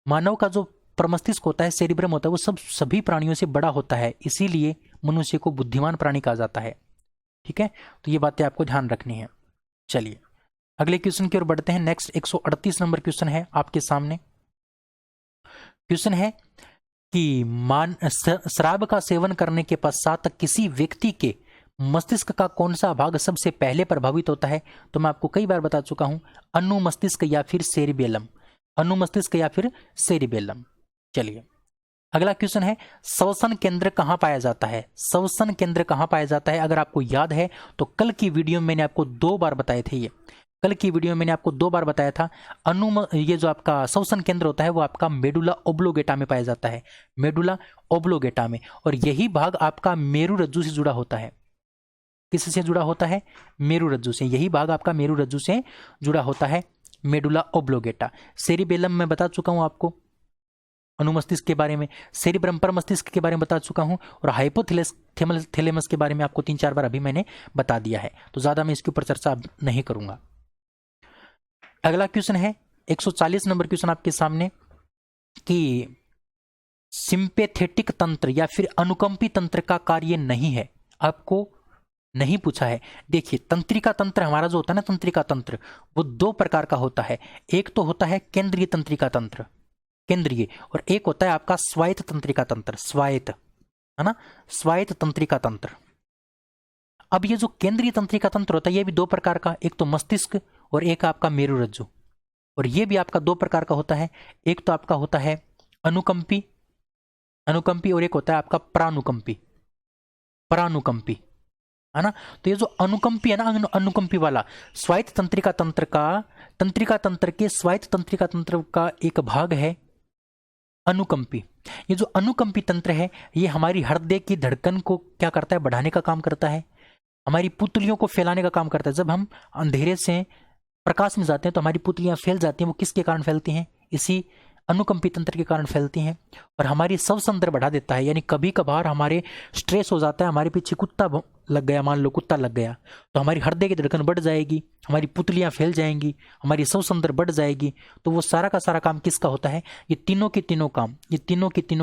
मानव का जो प्रमस्तिष्क होता है, सेरिब्रम होता है, वो सभी प्राणियों से बड़ा होता है, इसीलिए मनुष्य को बुद्धिमान प्राणी कहा जाता है। ठीक है, तो ये बातें आपको ध्यान रखनी है। चलिए अगले क्वेश्चन की ओर बढ़ते हैं। नेक्स्ट 138 नंबर क्वेश्चन है आपके सामने। क्वेश्चन है कि शराब का सेवन करने के पश्चात किसी व्यक्ति के मस्तिष्क का कौन सा भाग सबसे पहले प्रभावित होता है। तो मैं आपको कई बार बता चुका हूं, अनुमस्तिष्क या फिर सेरिबेलम, अनुमस्तिष्क या फिर सेरिबेलम। चलिए अगला क्वेश्चन है, श्वसन केंद्र कहां पाया जाता है। श्वसन केंद्र कहां पाया जाता है, अगर आपको याद है तो कल की वीडियो में मैंने आपको 2 बार बताए थे, ये कल की वीडियो में मैंने आपको 2 बार बताया था। ये जो आपका श्वसन केंद्र होता है वो आपका मेडुला ओब्लोगेटा में पाया जाता है, मेडुला ओब्लोगेटा में, और यही भाग आपका मेरु रज्जु से जुड़ा होता है। किससे जुड़ा होता है, मेरु रज्जु से, यही भाग आपका मेरु रज्जु से जुड़ा होता है, मेडुला ओब्लोगेटा। सेरिबेलम में बता चुका हूं आपको अनुमस्तिष्क के बारे में, सेरिब्रम पर मस्तिष्क के बारे में बता चुका हूं, और हाइपोथैलेमस के बारे में आपको 3-4 बार अभी मैंने बता दिया है, तो ज्यादा मैं इसके ऊपर चर्चा अब नहीं करूंगा। अगला क्वेश्चन है 140 नंबर क्वेश्चन आपके सामने कि सिंपैथेटिक तंत्र या फिर अनुकंपी तंत्र का कार्य नहीं है, आपको नहीं पूछा है। देखिए तंत्रिका तंत्र हमारा जो होता है ना, तंत्रिका तंत्र वो 2 प्रकार का होता है, एक तो होता है केंद्रीय तंत्रिका तंत्र, केंद्रीय, और एक होता है आपका स्वायत्त तंत्रिका तंत्र, स्वायत्त, है ना, स्वायत्त तंत्रिका तंत्र। अब ये जो केंद्रीय तंत्रिका तंत्र होता है ये भी 2 प्रकार का, एक तो मस्तिष्क और एक आपका मेरु रज्जु, और ये भी आपका 2 प्रकार का होता है, एक तो आपका होता है अनुकंपी, अनुकंपी, और एक होता है आपका प्रानुकंपी, प्रानुकंपी, है ना। तो ये जो अनुकंपी है ना, अनुकंपी वाला स्वायत्त तंत्रिका तंत्र का, तंत्रिका तंत्र के स्वायत्त तंत्रिका तंत्र का एक भाग है अनुकंपी। ये जो अनुकंपी तंत्र है ये हमारी हृदय की धड़कन को क्या करता है, बढ़ाने का काम करता है, हमारी पुतलियों को फैलाने का काम करता है। जब हम अंधेरे से प्रकाश में जाते हैं तो हमारी पुतलियां फैल जाती हैं, वो किसके कारण फैलती हैं, इसी अनुकंपी तंत्र के कारण फैलती हैं, और हमारी श्वसन दर बढ़ा देता है। यानी कभी कभार हमारे स्ट्रेस हो जाता है, हमारे पीछे कुत्ता लग गया, मान लो कुत्ता लग गया, तो हमारी हृदय की धड़कन बढ़ जाएगी, हमारी पुतलियां फैल जाएंगी, हमारी श्वसन बढ़ जाएगी। तो वो सारा का सारा काम किसका होता है? ये तीनों के तीनों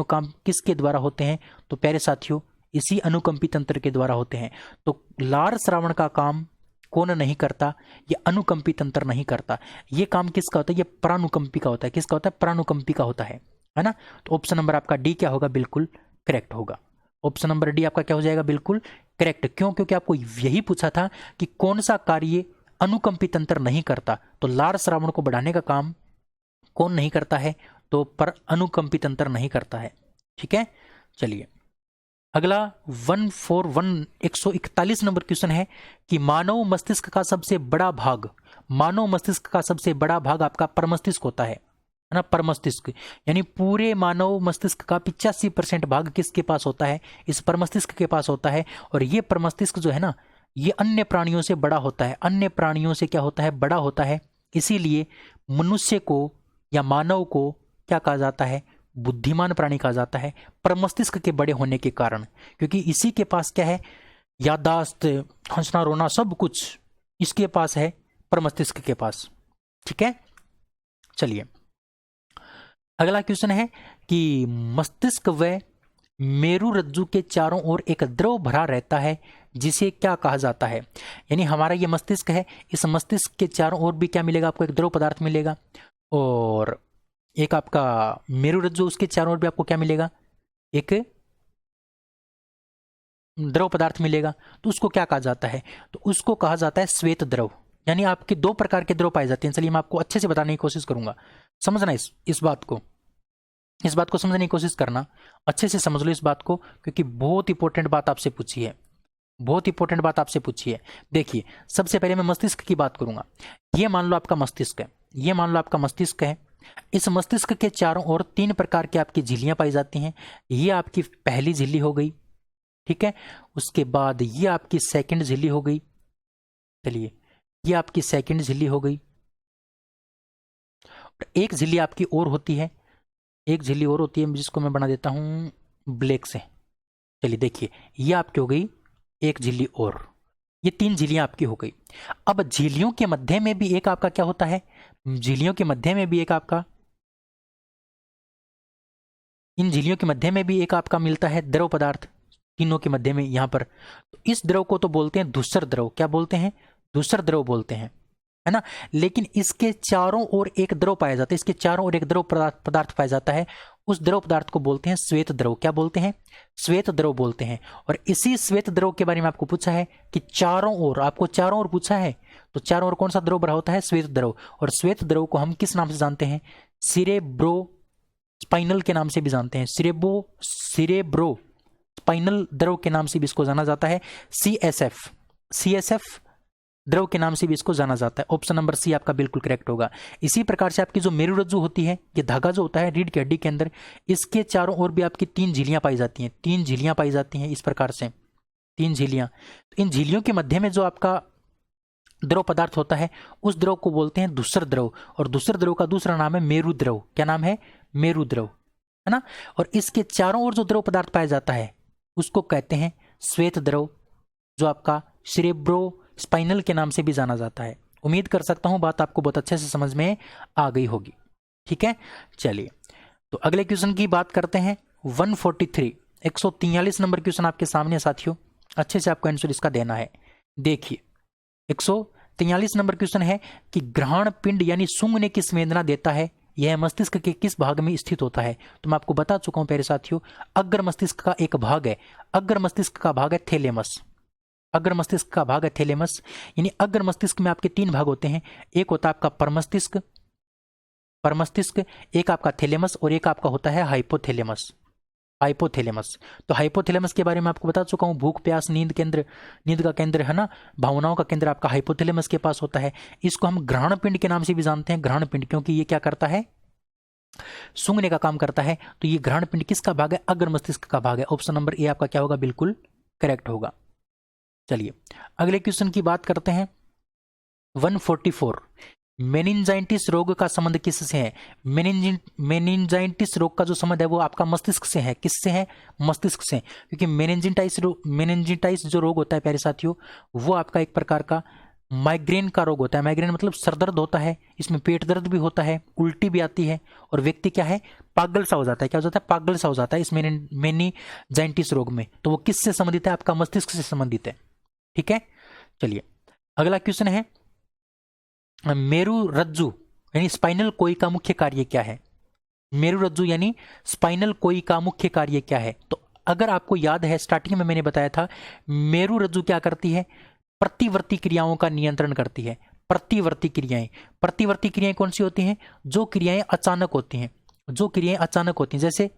काम किसके द्वारा होते हैं? तो प्यारे साथियों, इसी अनुकंपी तंत्र के द्वारा होते हैं। तो लार श्रावण का काम कौन नहीं करता? ये अनुकंपी तंत्र नहीं करता। ये काम किसका होता है? ये प्रानुकंपी का होता है। किसका होता है? प्रानुकंपी का होता है ना। तो ऑप्शन नंबर आपका डी क्या होगा? बिल्कुल करेक्ट होगा। ऑप्शन नंबर डी आपका क्या हो जाएगा? बिल्कुल करेक्ट। क्यों? क्योंकि आपको यही पूछा था कि कौन सा कार्य अनुकंपी तंत्र नहीं करता। तो लार श्रावण को बढ़ाने का काम कौन नहीं करता है? तो पर अनुकंपी तंत्र नहीं करता है। ठीक है, चलिए अगला 141 नंबर क्वेश्चन है कि मानव मस्तिष्क का सबसे बड़ा भाग आपका परमस्तिष्क होता है ना। परमस्तिष्क यानी पूरे मानव मस्तिष्क का 85% भाग किसके पास होता है? इस परमस्तिष्क के पास होता है। और ये परमस्तिष्क जो है ना, ये अन्य प्राणियों से बड़ा होता है। अन्य प्राणियों से क्या होता है? बड़ा होता है। इसीलिए मनुष्य को या मानव को क्या कहा जाता है? बुद्धिमान प्राणी कहा जाता है, परमस्तिष्क के बड़े होने के कारण। क्योंकि इसी के पास क्या है? याददाश्त, हंसना रोना सब कुछ इसके पास है, परमस्तिष्क के पास। ठीक है, चलिए अगला क्वेश्चन है कि मस्तिष्क व मेरुरज्जु के चारों ओर एक द्रव भरा रहता है, जिसे क्या कहा जाता है? यानी हमारा ये मस्तिष्क है, इस मस्तिष्क के चारों ओर भी क्या मिलेगा? आपको एक द्रव पदार्थ मिलेगा। और एक आपका मेरुरज्जु, उसके चारों ओर भी आपको क्या मिलेगा? एक द्रव पदार्थ मिलेगा। तो उसको क्या कहा जाता है? तो उसको कहा जाता है श्वेत द्रव। यानी आपके दो प्रकार के द्रव पाए जाते हैं। चलिए मैं आपको अच्छे से बताने की कोशिश करूंगा। समझना इस बात को समझने की कोशिश करना, अच्छे से समझ लो इस बात को, क्योंकि बहुत इंपॉर्टेंट बात आपसे पूछी है, बहुत इंपॉर्टेंट बात आपसे पूछी है। देखिए सबसे पहले मैं मस्तिष्क की बात करूंगा। ये मान लो आपका मस्तिष्क है, ये मान लो आपका मस्तिष्क है। इस मस्तिष्क के चारों ओर 3 प्रकार की आपकी झिल्लियां पाई जाती हैं। ये आपकी पहली झिल्ली हो गई, ठीक है। उसके बाद ये आपकी सेकंड झिल्ली हो गई। चलिए ये आपकी सेकंड झिल्ली हो गई। एक झिल्ली आपकी और होती है, एक झिल्ली और होती है जिसको मैं बना देता हूं ब्लैक से। चलिए देखिए ये आपकी हो गई एक झिल्ली और, ये 3 झिल्लियां आपकी हो गई। अब झिल्लियों के मध्य में भी एक आपका क्या होता है? झिल्लियों के मध्य में भी एक आपका, इन झिल्लियों के मध्य में भी एक आपका मिलता है द्रव पदार्थ, तीनों के मध्य में यहां पर। तो इस द्रव को तो बोलते हैं धूसर द्रव। क्या बोलते हैं? धूसर द्रव बोलते हैं, है ना। लेकिन इसके चारों ओर एक द्रव पाया जाता है, इसके चारों ओर एक द्रव पदार्थ पाया जाता है। उस द्रव पदार्थ को बोलते हैं श्वेत द्रव। क्या बोलते हैं? श्वेत द्रव बोलते हैं। और इसी श्वेत द्रव के बारे में आपको पूछा है कि चारों ओर, आपको चारों ओर पूछा है, तो चारों ओर कौन सा द्रव भरा होता है? श्वेत द्रव। और श्वेत द्रव को हम किस नाम से जानते हैं? सिरेब्रो स्पाइनल के नाम से भी जानते हैं। सिरेब्रो स्पाइनल द्रव के नाम से भी इसको जाना जाता है। सीएसएफ द्रव के नाम से भी इसको जाना जाता है। ऑप्शन नंबर सी आपका बिल्कुल करेक्ट होगा। इसी प्रकार से आपकी जो मेरुरज्जु होती है, ये धागा जो होता है रीढ़ की हड्डी के अंदर, इसके चारों ओर भी आपकी 3 झिल्लियां पाई जाती हैं। 3 झिल्लियां पाई जाती हैं इस प्रकार से, 3 झिल्लियां। तो इन झिल्लियों के मध्य में जो आपका द्रव पदार्थ होता है, उस द्रव को बोलते हैं धूसर द्रव। और धूसर द्रव का दूसरा नाम है मेरु द्रव। क्या नाम है? मेरु द्रव, है ना। और इसके चारों ओर जो द्रव पदार्थ पाया जाता है उसको कहते हैं श्वेत द्रव, जो आपका सिरेब्रो स्पाइनल के नाम से भी जाना जाता है। उम्मीद कर सकता हूं बात आपको बहुत अच्छे से समझ में आ गई होगी। ठीक है, चलिए तो अगले क्वेश्चन की बात करते हैं। 143 नंबर क्वेश्चन आपके सामने साथियों, अच्छे से आपको आंसर इसका देना है। देखिए 143 नंबर क्वेश्चन है कि ग्रहण पिंड यानी सूंघने की संवेदना देता है, यह मस्तिष्क के किस भाग में स्थित होता है? तो मैं आपको बता चुका हूं प्यारे साथियों, अग्र मस्तिष्क का एक भाग है, अग्र मस्तिष्क का भाग है थैलेमस। अग्र मस्तिष्क का भाग है थैलेमस। यानी अग्र मस्तिष्क में आपके 3 भाग होते हैं, एक होता है आपका परमस्तिष्क, एक आपका थैलेमस और एक आपका होता है हाइपोथैलेमस। तो हाइपोथैलेमस के बारे में आपको बता चुका हूं, भूख प्यास नींद का केंद्र, है ना, भावनाओं का केंद्र आपका हाइपोथैलेमस के पास होता है। इसको हम ग्रहण पिंड के नाम से भी जानते हैं, ग्रहण पिंड, क्योंकि ये क्या करता है? सूंघने का काम करता है। तो ये ग्रहण पिंड किसका भाग है? अग्र मस्तिष्क का भाग है। ऑप्शन नंबर ए आपका क्या होगा? बिल्कुल करेक्ट होगा। चलिए अगले क्वेश्चन की बात करते हैं। 144 मेनिंजाइटिस रोग का संबंध किससे है? मेनिंजाइटिस रोग का जो संबंध है वो आपका मस्तिष्क से है। किससे है? मस्तिष्क से। क्योंकि मेनिंजाइटिस जो रोग होता है प्यारे साथियों, वो आपका एक प्रकार का माइग्रेन का रोग होता है। माइग्रेन मतलब सर दर्द होता है, इसमें पेट दर्द भी होता है, उल्टी भी आती है और व्यक्ति क्या है, पागल सा हो जाता है। क्या हो जाता है? पागल सा हो जाता है इस मेनिंजाइटिस रोग में। तो वो किससे संबंधित है? आपका मस्तिष्क से संबंधित है। ठीक है, चलिए अगला क्वेश्चन है, मेरुरज्जु यानी स्पाइनल कोई का मुख्य कार्य क्या है? मेरुरज्जु यानी स्पाइनल कोई का मुख्य कार्य क्या है? तो अगर आपको याद है स्टार्टिंग में मैंने बताया था, मेरुरज्जु क्या करती है? प्रतिवर्ती क्रियाओं का नियंत्रण करती है। प्रतिवर्ती क्रियाएं कौन सी होती हैं? जो क्रियाएं अचानक होती हैं, जो क्रियाएं अचानक होती हैं। जैसे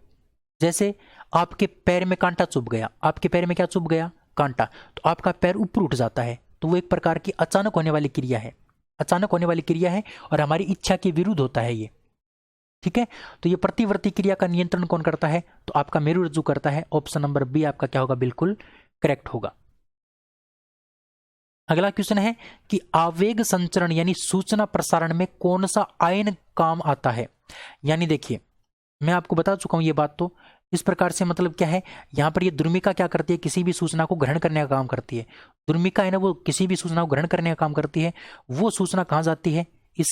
जैसे आपके पैर में कांटा चुभ गया, आपके पैर में क्या चुभ गया? कांटा। तो आपका पैर ऊपर उठ जाता है, तो वो एक प्रकार की अचानक होने वाली क्रिया है, अचानक होने वाली क्रिया है और हमारी इच्छा के विरुद्ध होता है ये। ठीक है, तो ये प्रतिवर्ती क्रिया का नियंत्रण कौन करता है? तो आपका मेरुरज्जु करता है। ऑप्शन नंबर बी आपका क्या होगा? बिल्कुल करेक्ट होगा। अगला क्वेश्चन है कि आवेग संचरण यानी सूचना प्रसारण में कौन सा आयन काम आता है? यानी देखिए, मैं आपको बता चुका हूं ये बात। तो इस प्रकार से मतलब क्या है, यहां पर ये दुर्मिका क्या करती है? किसी भी सूचना को ग्रहण करने का काम करती है। दुर्मिका है ना, वो किसी भी सूचना को ग्रहण करने का काम करती है। वो सूचना कहां जाती है? इस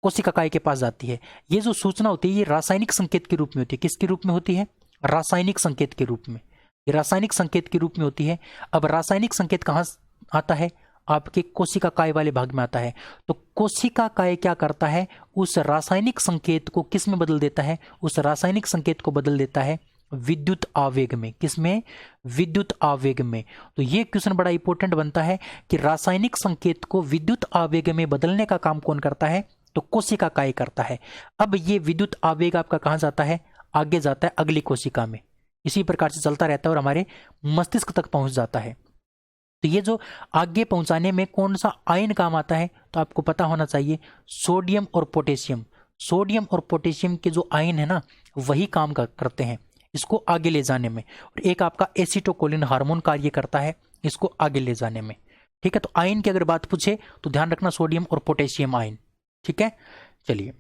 कोशिका काय के पास जाती है। ये जो सूचना होती है ये रासायनिक संकेत के रूप में होती है। किसके रूप में होती है? रासायनिक संकेत के रूप में। ये रासायनिक संकेत के रूप में होती है। अब रासायनिक संकेत कहां आता है? आपके कोशिका काय वाले भाग में आता है। तो कोशिका काय क्या करता है? उस रासायनिक संकेत को किस में बदल देता है? उस रासायनिक संकेत को बदल देता है विद्युत आवेग में। किसमें? विद्युत आवेग में। तो ये क्वेश्चन बड़ा इंपॉर्टेंट बनता है कि रासायनिक संकेत को विद्युत आवेग में बदलने का काम कौन करता है? तो कोशिका काय करता है। अब ये विद्युत आवेग आपका कहां जाता है? आगे जाता है अगली कोशिका में। इसी प्रकार से चलता रहता है और हमारे मस्तिष्क तक पहुंच जाता है। तो ये जो आगे पहुंचाने में कौन सा आयन काम आता है? तो आपको पता होना चाहिए सोडियम और पोटेशियम। सोडियम और पोटेशियम के जो आयन है ना, वही काम करते हैं इसको आगे ले जाने में। और एक आपका एसिटोकोलिन हार्मोन कार्य करता है इसको आगे ले जाने में। ठीक है, तो आयन की अगर बात पूछे तो ध्यान रखना सोडियम और पोटेशियम आयन। ठीक है, चलिए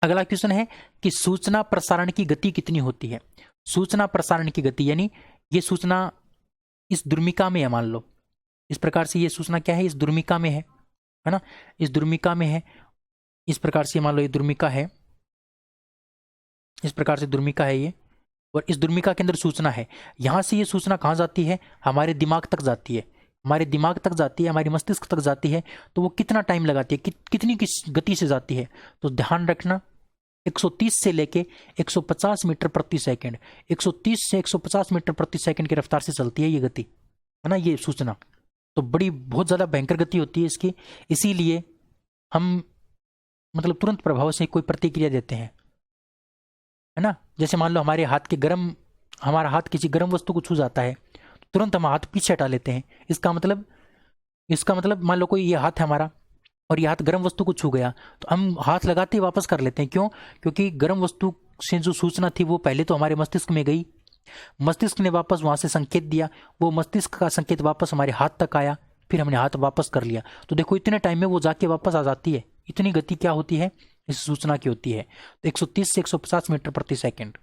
अगला क्वेश्चन है कि सूचना प्रसारण की गति कितनी होती है? सूचना प्रसारण की गति यानी ये सूचना इस दुर्मिका में है, मान लो इस प्रकार से ये सूचना क्या है? इस दुर्मिका में है ना, इस दुर्मिका में है। इस प्रकार से मान लो ये दुर्मिका है, इस प्रकार से दुर्मिका है ये, और इस दुर्मिका के अंदर सूचना है। यहां से ये सूचना कहां जाती है? हमारे दिमाग तक जाती है, हमारे दिमाग तक जाती है, हमारी मस्तिष्क तक जाती है। तो वो कितना टाइम लगाती है, कितनी किस गति से जाती है? तो ध्यान रखना 130 से लेके 150 मीटर प्रति सेकंड, 130 से 150 मीटर प्रति सेकंड की रफ्तार से चलती है ये गति, है ना, ये सूचना। तो बड़ी बहुत ज़्यादा भयंकर गति होती है इसकी। इसीलिए हम मतलब तुरंत प्रभाव से कोई प्रतिक्रिया देते हैं, है ना। जैसे मान लो हमारा हाथ किसी गर्म वस्तु को छू जाता है, तो तुरंत हम हाथ पीछे हटा लेते हैं। इसका मतलब मान लो कोई ये हाथ है हमारा और ये हाथ गर्म वस्तु को छू गया, तो हम हाथ लगाते ही वापस कर लेते हैं। क्यों? क्योंकि गर्म वस्तु से जो सूचना थी वो पहले तो हमारे मस्तिष्क में गई, मस्तिष्क ने वापस वहां से संकेत दिया, वो मस्तिष्क का संकेत वापस हमारे हाथ तक आया, फिर हमने हाथ वापस कर लिया। तो देखो इतने टाइम में वो जाके वापस आ जाती है। इतनी गति क्या होती है इस सूचना की होती है। तो 130 से 150 मीटर प्रति सेकंड।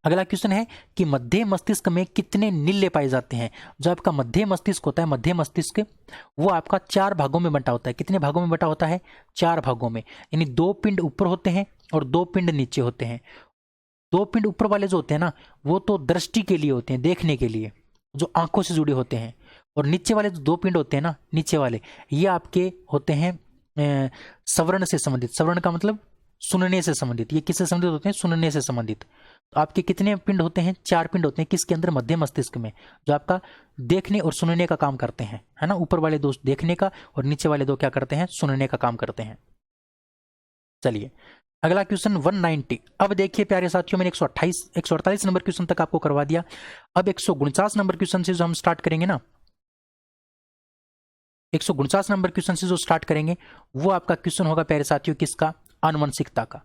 अगला क्वेश्चन है कि मध्य मस्तिष्क में कितने नीले पाए जाते हैं? जो आपका मध्य मस्तिष्क होता है, मध्य मस्तिष्क वो आपका 4 भागों में बंटा होता है। कितने भागों में बंटा होता है? 4 भागों में। यानी 2 पिंड ऊपर होते हैं और 2 पिंड नीचे होते हैं। 2 पिंड ऊपर वाले जो होते हैं ना, वो तो दृष्टि के लिए होते हैं, देखने के लिए, जो आंखों से जुड़े होते हैं। और नीचे वाले जो 2 पिंड होते हैं ना, नीचे वाले, ये आपके होते हैं श्रवण से संबंधित। श्रवण का मतलब सुनने से संबंधित। ये किससे संबंधित होते हैं? सुनने से संबंधित। तो आपके कितने पिंड होते हैं? 4 पिंड होते हैं। किसके अंदर? मध्य मस्तिष्क में, जो आपका देखने और सुनने का काम करते हैं, है ना। ऊपर वाले 2 देखने का और नीचे वाले 2 क्या करते हैं? सुनने का काम करते हैं। चलिए अगला क्वेश्चन 190। अब देखिए प्यारे साथियों, मैंने 148 नंबर क्वेश्चन तक आपको करवा दिया। अब 149 नंबर क्वेश्चन से जो हम स्टार्ट करेंगे ना, 149 नंबर क्वेश्चन से जो स्टार्ट करेंगे वो आपका क्वेश्चन होगा प्यारे साथियों किसका? आनुवंशिकता का,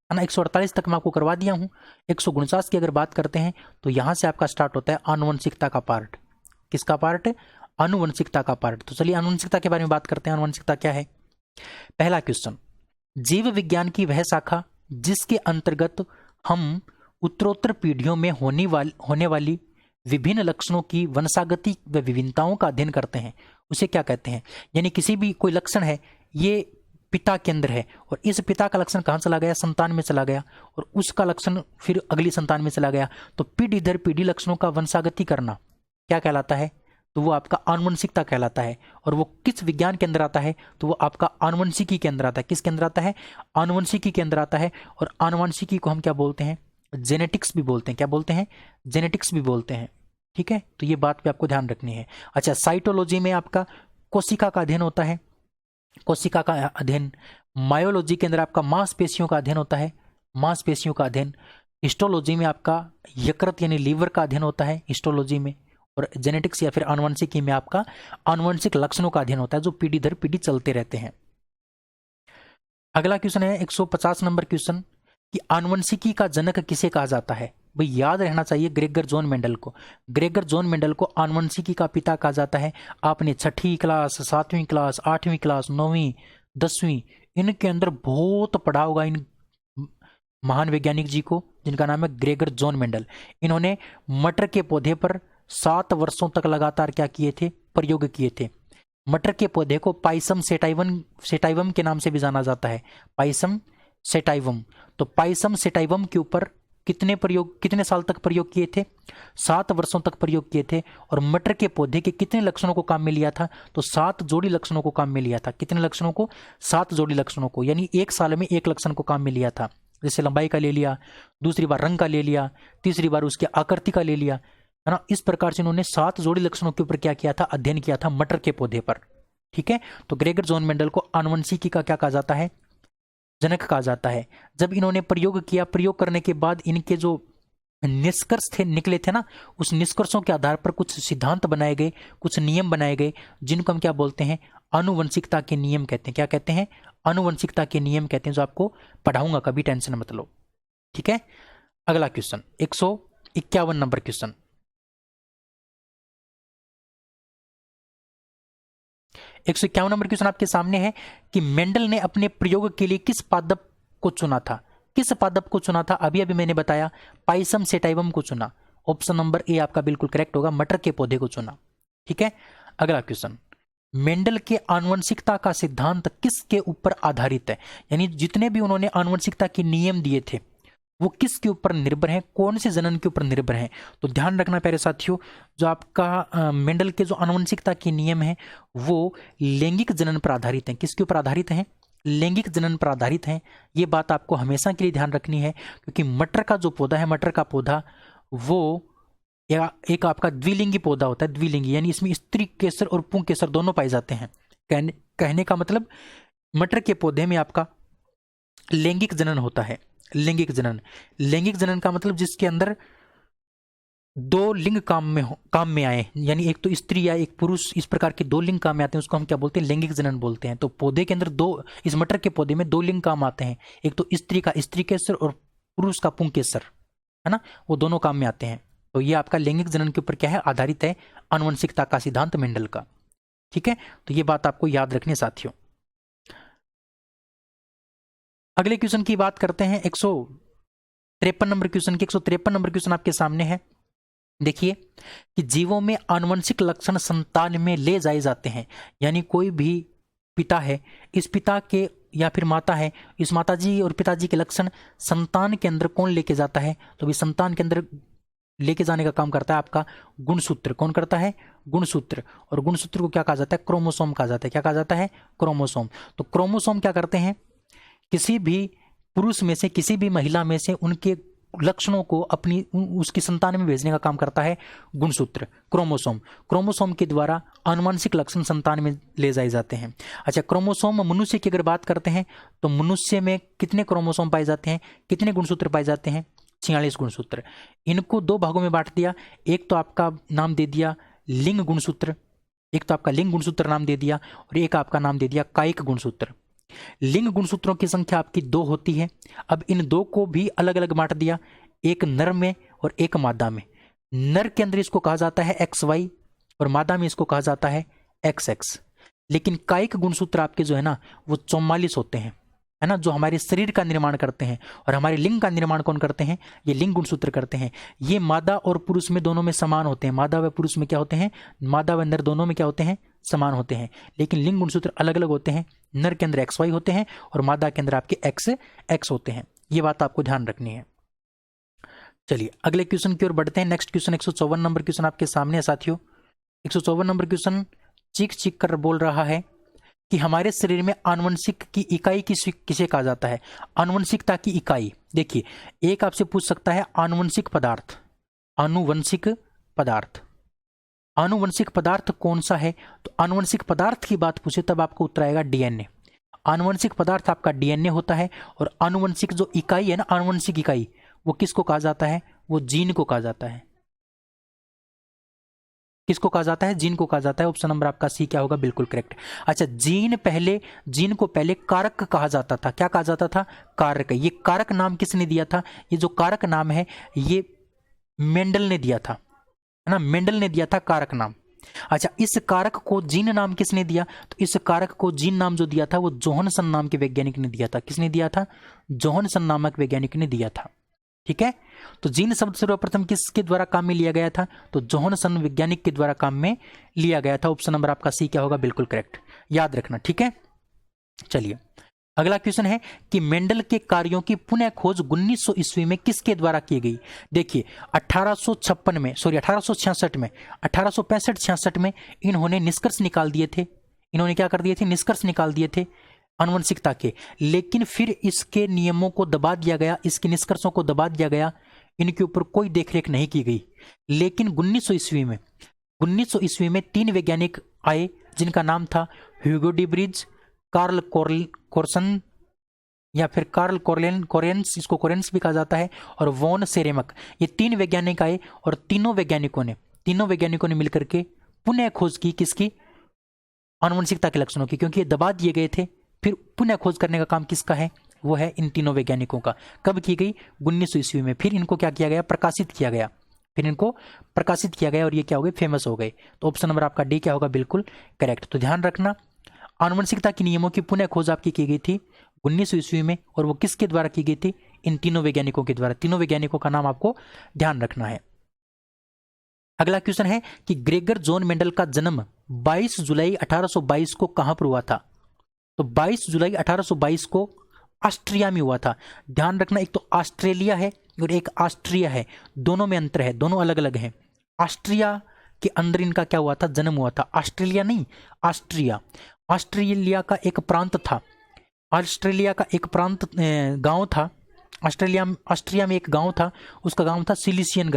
है ना। 148 तक मैं आपको करवा दिया हूं। 149 की अगर बात करते हैं तो यहां से आपका स्टार्ट होता है आनुवंशिकता का पार्ट। किसका पार्ट? आनुवंशिकता का पार्ट। तो चलिए आनुवंशिकता के बारे में बात करते हैं। आनुवंशिकता क्या है? पहला क्वेश्चन, जीव विज्ञान की वह शाखा जिसके अंतर्गत हम उत्तरोत्तर पीढ़ियों में होने वाली विभिन्न लक्षणों की वंशागति व विभिन्नताओं का अध्ययन करते हैं, उसे क्या कहते हैं। यानी किसी भी कोई लक्षण है, ये पिता के अंदर है और इस पिता का लक्षण कहाँ चला गया, संतान में चला गया, और उसका लक्षण फिर अगली संतान में चला गया, तो पीढ़ी दर पीढ़ी लक्षणों का वंशागति करना क्या कहलाता है, तो वो आपका आनुवंशिकता कहलाता है। और वो किस विज्ञान के अंदर आता है, तो वो आपका आनुवंशिकी के अंदर आता है। किसके अंदर आता है, आनुवंशिकी के अंदर आता है। और आनुवंशिकी को हम क्या बोलते हैं, जेनेटिक्स भी बोलते हैं। क्या बोलते हैं, जेनेटिक्स भी बोलते हैं। ठीक है, तो ये बात पे आपको ध्यान रखनी है। अच्छा, साइटोलॉजी में आपका कोशिका का अध्ययन होता है, कोशिका का अध्ययन। मायोलॉजी के अंदर आपका मांसपेशियों का अध्ययन होता है, मांसपेशियों का अध्ययन। हिस्टोलॉजी में आपका यकृत यानी लीवर का अध्ययन होता है हिस्टोलॉजी में। और जेनेटिक्स या फिर आनुवंशिकी में आपका आनुवंशिक लक्षणों का अध्ययन होता है, जो पीढ़ी दर पीढ़ी चलते रहते हैं। अगला क्वेश्चन है 150 नंबर क्वेश्चन, कि आनुवंशिकी का जनक किसे कहा जाता है। भाई याद रहना चाहिए ग्रेगर जॉन मेंडल को। ग्रेगर जॉन मेंडल को आनुवंशिकी का पिता कहा जाता है। आपने 6ठी क्लास, 7वीं क्लास, 8वीं क्लास, 9वीं, 10वीं इनके अंदर बहुत पढ़ा होगा इन महान वैज्ञानिक जी को, जिनका नाम है ग्रेगर जॉन मेंडल। इन्होंने मटर के पौधे पर 7 वर्षों तक लगातार क्या किए थे, प्रयोग किए थे। मटर के पौधे को पाइसम सेटाइवम के नाम से भी जाना जाता है, पाइसम सेटाइवम। तो पाइसम सेटाइवम के ऊपर कितने साल तक प्रयोग किए थे, 7 वर्षों तक प्रयोग किए थे। और मटर के पौधे के कितने लक्षणों को काम में लिया था, तो 7 जोड़ी लक्षणों को काम में लिया था। कितने लक्षणों को, 7 जोड़ी लक्षणों को, यानी 1 साल में 1 लक्षण को काम में लिया था। जैसे लंबाई का ले लिया, दूसरी बार रंग का ले लिया, तीसरी बार उसकी आकृति का ले लिया, है ना। इस प्रकार से इन्होंने 7 जोड़ी लक्षणों के ऊपर क्या किया था, अध्ययन किया था मटर के पौधे पर। ठीक है, तो ग्रेगर जॉन मेंडल को आनुवंशिकी का क्या कहा जाता है, जनक कहा जाता है। जब इन्होंने प्रयोग किया, प्रयोग करने के बाद इनके जो निष्कर्ष थे निकले थे ना, उस निष्कर्षों के आधार पर कुछ सिद्धांत बनाए गए, कुछ नियम बनाए गए, जिनको हम क्या बोलते हैं, आनुवंशिकता के नियम कहते हैं। क्या कहते हैं, आनुवंशिकता के नियम कहते हैं, जो आपको पढ़ाऊंगा, कभी टेंशन मत लो। ठीक है, अगला question 151 number question. 151 number question आपके सामने है कि मेंडल ने अपने प्रयोग के लिए किस पादप को चुना था। किस पादप को चुना था, अभी अभी मैंने बताया पाइसम सेटाइवम को चुना। ऑप्शन नंबर ए आपका बिल्कुल करेक्ट होगा, मटर के पौधे को चुना। ठीक है, अगला क्वेश्चन, मेंडल के आनुवंशिकता का सिद्धांत किसके ऊपर आधारित है। यानी जितने भी उन्होंने आनुवंशिकता के नियम दिए थे वो किसके ऊपर निर्भर हैं, कौन से जनन के ऊपर निर्भर हैं। तो ध्यान रखना प्यारे साथियों, जो आपका मेंडल के जो आनुवंशिकता के नियम हैं वो लैंगिक जनन पर आधारित हैं। किसके ऊपर आधारित हैं, लैंगिक जनन पर आधारित हैं। ये बात आपको हमेशा के लिए ध्यान रखनी है, क्योंकि मटर का जो पौधा है, मटर का पौधा वो या एक आपका द्विलिंगी पौधा होता है, द्विलिंगी, यानी इसमें स्त्री केसर और पुंग केसर दोनों पाए जाते हैं। कहने का मतलब मटर के पौधे में आपका लैंगिक जनन होता है। लैंगिक जनन, लैंगिक जनन का मतलब जिसके अंदर 2 लिंग काम में आए, यानी एक तो स्त्री या एक पुरुष, इस प्रकार के 2 लिंग काम में आते हैं, उसको हम क्या बोलते हैं, लैंगिक जनन बोलते हैं। तो पौधे के अंदर इस मटर के पौधे में 2 लिंग काम आते हैं, एक तो स्त्री का स्त्री केसर और पुरुष का पुंग केसर, है ना, वो दोनों काम में आते हैं। तो ये आपका लैंगिक जनन के ऊपर क्या है, आधारित है आनुवंशिकता का सिद्धांत मेंडल का। ठीक है, तो ये बात आपको याद रखनी साथियों। अगले क्वेश्चन की बात करते हैं 153 नंबर क्वेश्चन की। 153 नंबर क्वेश्चन आपके सामने है। देखिए कि जीवों में आनुवंशिक लक्षण संतान में ले जाए जाते हैं। यानी कोई भी पिता है, इस पिता के या फिर माता है, इस माताजी और पिताजी के लक्षण संतान के अंदर कौन लेके जाता है, तो भी संतान के अंदर लेके जाने का काम करता है आपका गुणसूत्र। कौन करता है, गुणसूत्र। और गुणसूत्र को क्या कहा जाता है, क्रोमोसोम कहा जाता है। क्या कहा जाता है, क्रोमोसोम। तो क्रोमोसोम क्या करते हैं, किसी भी पुरुष में से किसी भी महिला में से उनके लक्षणों को अपनी उसकी संतान में भेजने का काम करता है गुणसूत्र, क्रोमोसोम। क्रोमोसोम के द्वारा आनुवंशिक लक्षण संतान में ले जाए जाते हैं। अच्छा, क्रोमोसोम मनुष्य की अगर बात करते हैं तो मनुष्य में कितने क्रोमोसोम पाए जाते हैं, कितने गुणसूत्र पाए जाते हैं, 46 गुणसूत्र। इनको 2 भागों में बांट दिया। एक तो आपका नाम दे दिया लिंग गुणसूत्र, एक तो आपका लिंग गुणसूत्र नाम दे दिया, और एक आपका नाम दे दिया कायिक गुणसूत्र। लिंग गुणसूत्रों की संख्या आपकी 2 होती है। अब इन 2 को भी अलग अलग बांट दिया, एक नर में और एक मादा में। नर के अंदर इसको कहा जाता है XY और मादा में इसको कहा जाता है XX। लेकिन कायिक गुणसूत्र आपके जो है ना वो 44 होते हैं, है ना, जो हमारे शरीर का निर्माण करते हैं। और हमारे लिंग का निर्माण कौन करते हैं? ये लिंग गुणसूत्र करते हैं। ये मादा और पुरुष में दोनों में समान होते हैं। मादा व पुरुष में क्या होते हैं? मादा व नर दोनों में क्या होते हैं? समान होते हैं। लेकिन लिंग गुणसूत्र अलग अलग होते हैं। नर के अंदर XY होते हैं और मादा के अंदर आपके XX होते हैं। ये बात आपको ध्यान रखनी है। चलिए अगले क्वेश्चन की ओर बढ़ते हैं। नेक्स्ट क्वेश्चन 154 नंबर क्वेश्चन आपके सामने है साथियों। 154 नंबर क्वेश्चन चीख चीख कर बोल रहा है कि हमारे शरीर में आनुवंशिक की इकाई किसे कहा जाता है? आनुवंशिकता की इकाई। देखिए, एक आपसे पूछ सकता है आनुवंशिक पदार्थ। आनुवंशिक पदार्थ, आनुवंशिक पदार्थ कौन सा है? तो आनुवंशिक पदार्थ की बात पूछे तब आपको उत्तर आएगा DNA। आनुवंशिक पदार्थ आपका DNA होता है। और आनुवंशिक जो इकाई है ना, आनुवंशिक इकाई, वो किसको कहा जाता है? वो जीन को कहा जाता है। किसको कहा जाता है? जीन को कहा जाता है। ऑप्शन नंबर आपका सी क्या होगा? बिल्कुल करेक्ट। अच्छा, जीन को पहले कारक कहा जाता था। क्या कहा जाता था? कारक। ये कारक नाम किसने दिया था? ये जो कारक नाम है ये मेंडल ने दिया था, है ना, मेंडल ने दिया था कारक नाम। अच्छा, इस कारक को जीन नाम किसने दिया? तो इस कारक को जीन नाम जो दिया था वो जोहानसन नाम के वैज्ञानिक ने दिया था। किसने दिया था? जोहानसन नामक वैज्ञानिक ने दिया था। ठीक है, तो जीन शब्द सर्वप्रथम किसके द्वारा काम में लिया गया था? तो जोहानसन वैज्ञानिक के द्वारा काम में लिया गया था। ऑप्शन नंबर आपका सी क्या होगा? बिल्कुल करेक्ट, याद रखना। ठीक है, चलिए अगला क्वेश्चन है कि मेंडल के कार्यों की पुनः खोज 1900 ईस्वी में किसके द्वारा की गई? देखिए 1866 में, सॉरी 1866 में, 1865-66 में इन्होंने निष्कर्ष निकाल दिए थे। इन्होंने क्या कर दिए थे? निष्कर्ष निकाल दिए थे आनुवंशिकता के। लेकिन फिर इसके नियमों को दबा दिया गया, इसके निष्कर्षों को दबा दिया गया, इनके ऊपर कोई देखरेख नहीं की गई। लेकिन 1900 ईस्वी में 3 वैज्ञानिक आए जिनका नाम था Hugo de Vries, Carl Correns या फिर कार्ल कोरेंस, इसको कोरेंस भी कहा जाता है, और वॉन सेरेमक। ये 3 वैज्ञानिक आए और तीनों वैज्ञानिकों ने मिलकर के पुनः खोज की। किसकी? आनुवंशिकता के लक्षणों की, क्योंकि ये दबा दिए गए थे। फिर पुनः खोज करने का काम किसका है? वो है इन तीनों वैज्ञानिकों का। कब की गई? 1900 ईस्वी में। फिर इनको क्या किया गया? प्रकाशित किया गया और ये क्या हो गए? फेमस हो गए। तो ऑप्शन नंबर आपका डी क्या होगा? बिल्कुल करेक्ट। तो ध्यान रखना, आनुवंशिकता के नियमों की पुनः खोज आपकी की गई थी 1900 ईस्वी में, और वो किसके द्वारा की गई थी? इन तीनों वैज्ञानिकों के द्वारा। तीनों वैज्ञानिकों का नाम आपको ध्यान रखना है। अगला क्वेश्चन है कि ग्रेगर जॉन मेंडल का जन्म 22 जुलाई 1822 को कहां पर हुआ था? तो 22 जुलाई 1822 को ऑस्ट्रिया में हुआ था। ध्यान रखना, एक तो ऑस्ट्रेलिया है और एक ऑस्ट्रिया है, दोनों में अंतर है, दोनों अलग अलग हैं। ऑस्ट्रिया के अंदर इनका क्या हुआ था? जन्म हुआ था। ऑस्ट्रेलिया नहीं, ऑस्ट्रिया। ऑस्ट्रेलिया का एक प्रांत था, गांव था। ऑस्ट्रिया में एक गांव था, उसका गांव था सिलिसियन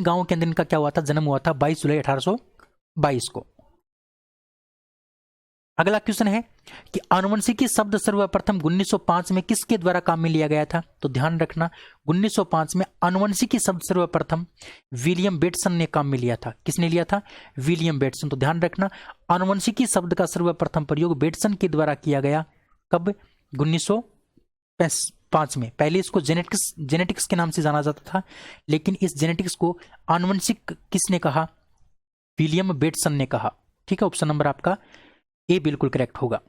गांव के अंदर इनका क्या हुआ था? जन्म हुआ था 22 जुलाई 1822 को। अगला क्वेश्चन है कि आनुवंशिकी शब्द सर्वप्रथम 1905 में किसके द्वारा काम में लिया गया था? तो ध्यान रखना, 1905 में आनुवंशिकी शब्द सर्वप्रथम विलियम बेटसन ने काम में लिया था। किसने लिया था? William Bateson. तो ध्यान रखना, आनुवंशिकी शब्द का सर्वप्रथम प्रयोग बेटसन के द्वारा किया गया। कब? 1905 में। पहले इसको जेनेटिक्स के नाम से जाना जाता था, लेकिन इस जेनेटिक्स को आनुवंशिक किसने कहा? विलियम बेटसन ने कहा। ठीक है, ऑप्शन नंबर आपका ए बिल्कुल करेक्ट होगा।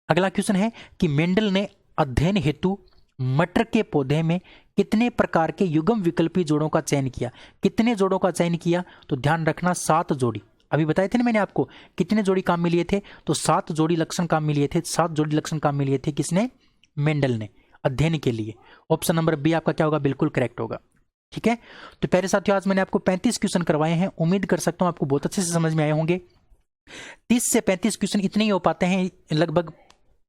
अगला क्वेश्चन है कि मेंडल ने अध्ययन हेतु मटर के पौधे में कितने प्रकार के युग्म विकल्पी जोड़ों का चयन किया? कितने जोड़ों का चयन किया? तो ध्यान रखना, 7 जोड़ी। अभी बताए थे ना मैंने आपको कितने जोड़ी काम में लिए थे? तो 7 जोड़ी लक्षण काम में लिए थे। 7 जोड़ी लक्षण काम में लिए थे किसने? मेंडल ने, अध्ययन के लिए। ऑप्शन नंबर बी आपका क्या होगा? बिल्कुल करेक्ट होगा। ठीक है, तो प्यारे साथियों, आज मैंने आपको 35 क्वेश्चन करवाए हैं। उम्मीद कर सकता हूं आपको बहुत अच्छे से समझ में आए होंगे। 30 से 35 क्वेश्चन इतने ही हो पाते हैं लगभग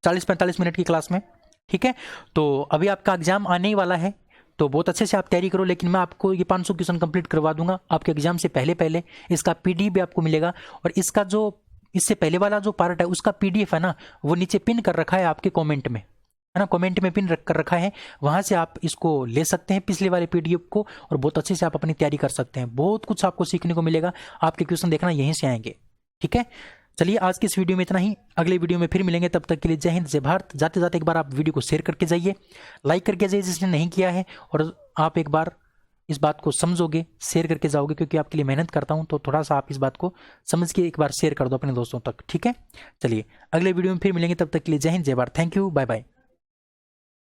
40-45 मिनट की क्लास में। ठीक है, तो अभी आपका एग्जाम आने ही वाला है, तो बहुत अच्छे से आप तैयारी करो। लेकिन मैं आपको ये 500 क्वेश्चन कंप्लीट करवा दूंगा आपके एग्जाम से पहले। इसका पीडीएफ भी आपको मिलेगा, और इसका जो इससे पहले वाला जो पार्ट है उसका पीडीएफ है ना, वो नीचे पिन कर रखा है आपके कमेंट में, है ना, कमेंट में पिन कर रखा है। वहां से आप इसको ले सकते हैं, पिछले वाले पीडीएफ को, और बहुत अच्छे से आप अपनी तैयारी कर सकते हैं। बहुत कुछ आपको सीखने को मिलेगा। आपके क्वेश्चन देखना यहीं से आएंगे। ठीक है, चलिए आज के इस वीडियो में इतना ही। अगले वीडियो में फिर मिलेंगे, तब तक के लिए जय हिंद जय भारत। जाते जाते एक बार आप वीडियो को शेयर करके जाइए, लाइक करके जाइए जिसने नहीं किया है, और आप एक बार इस बात को समझोगे, शेयर करके जाओगे, क्योंकि आपके लिए मेहनत करता हूँ, तो थोड़ा सा आप इस बात को समझ के एक बार शेयर कर दो अपने दोस्तों तक, ठीक है। चलिए अगले वीडियो में फिर मिलेंगे, तब तक के लिए जय हिंद, जय Bharat, thank you, bye bye.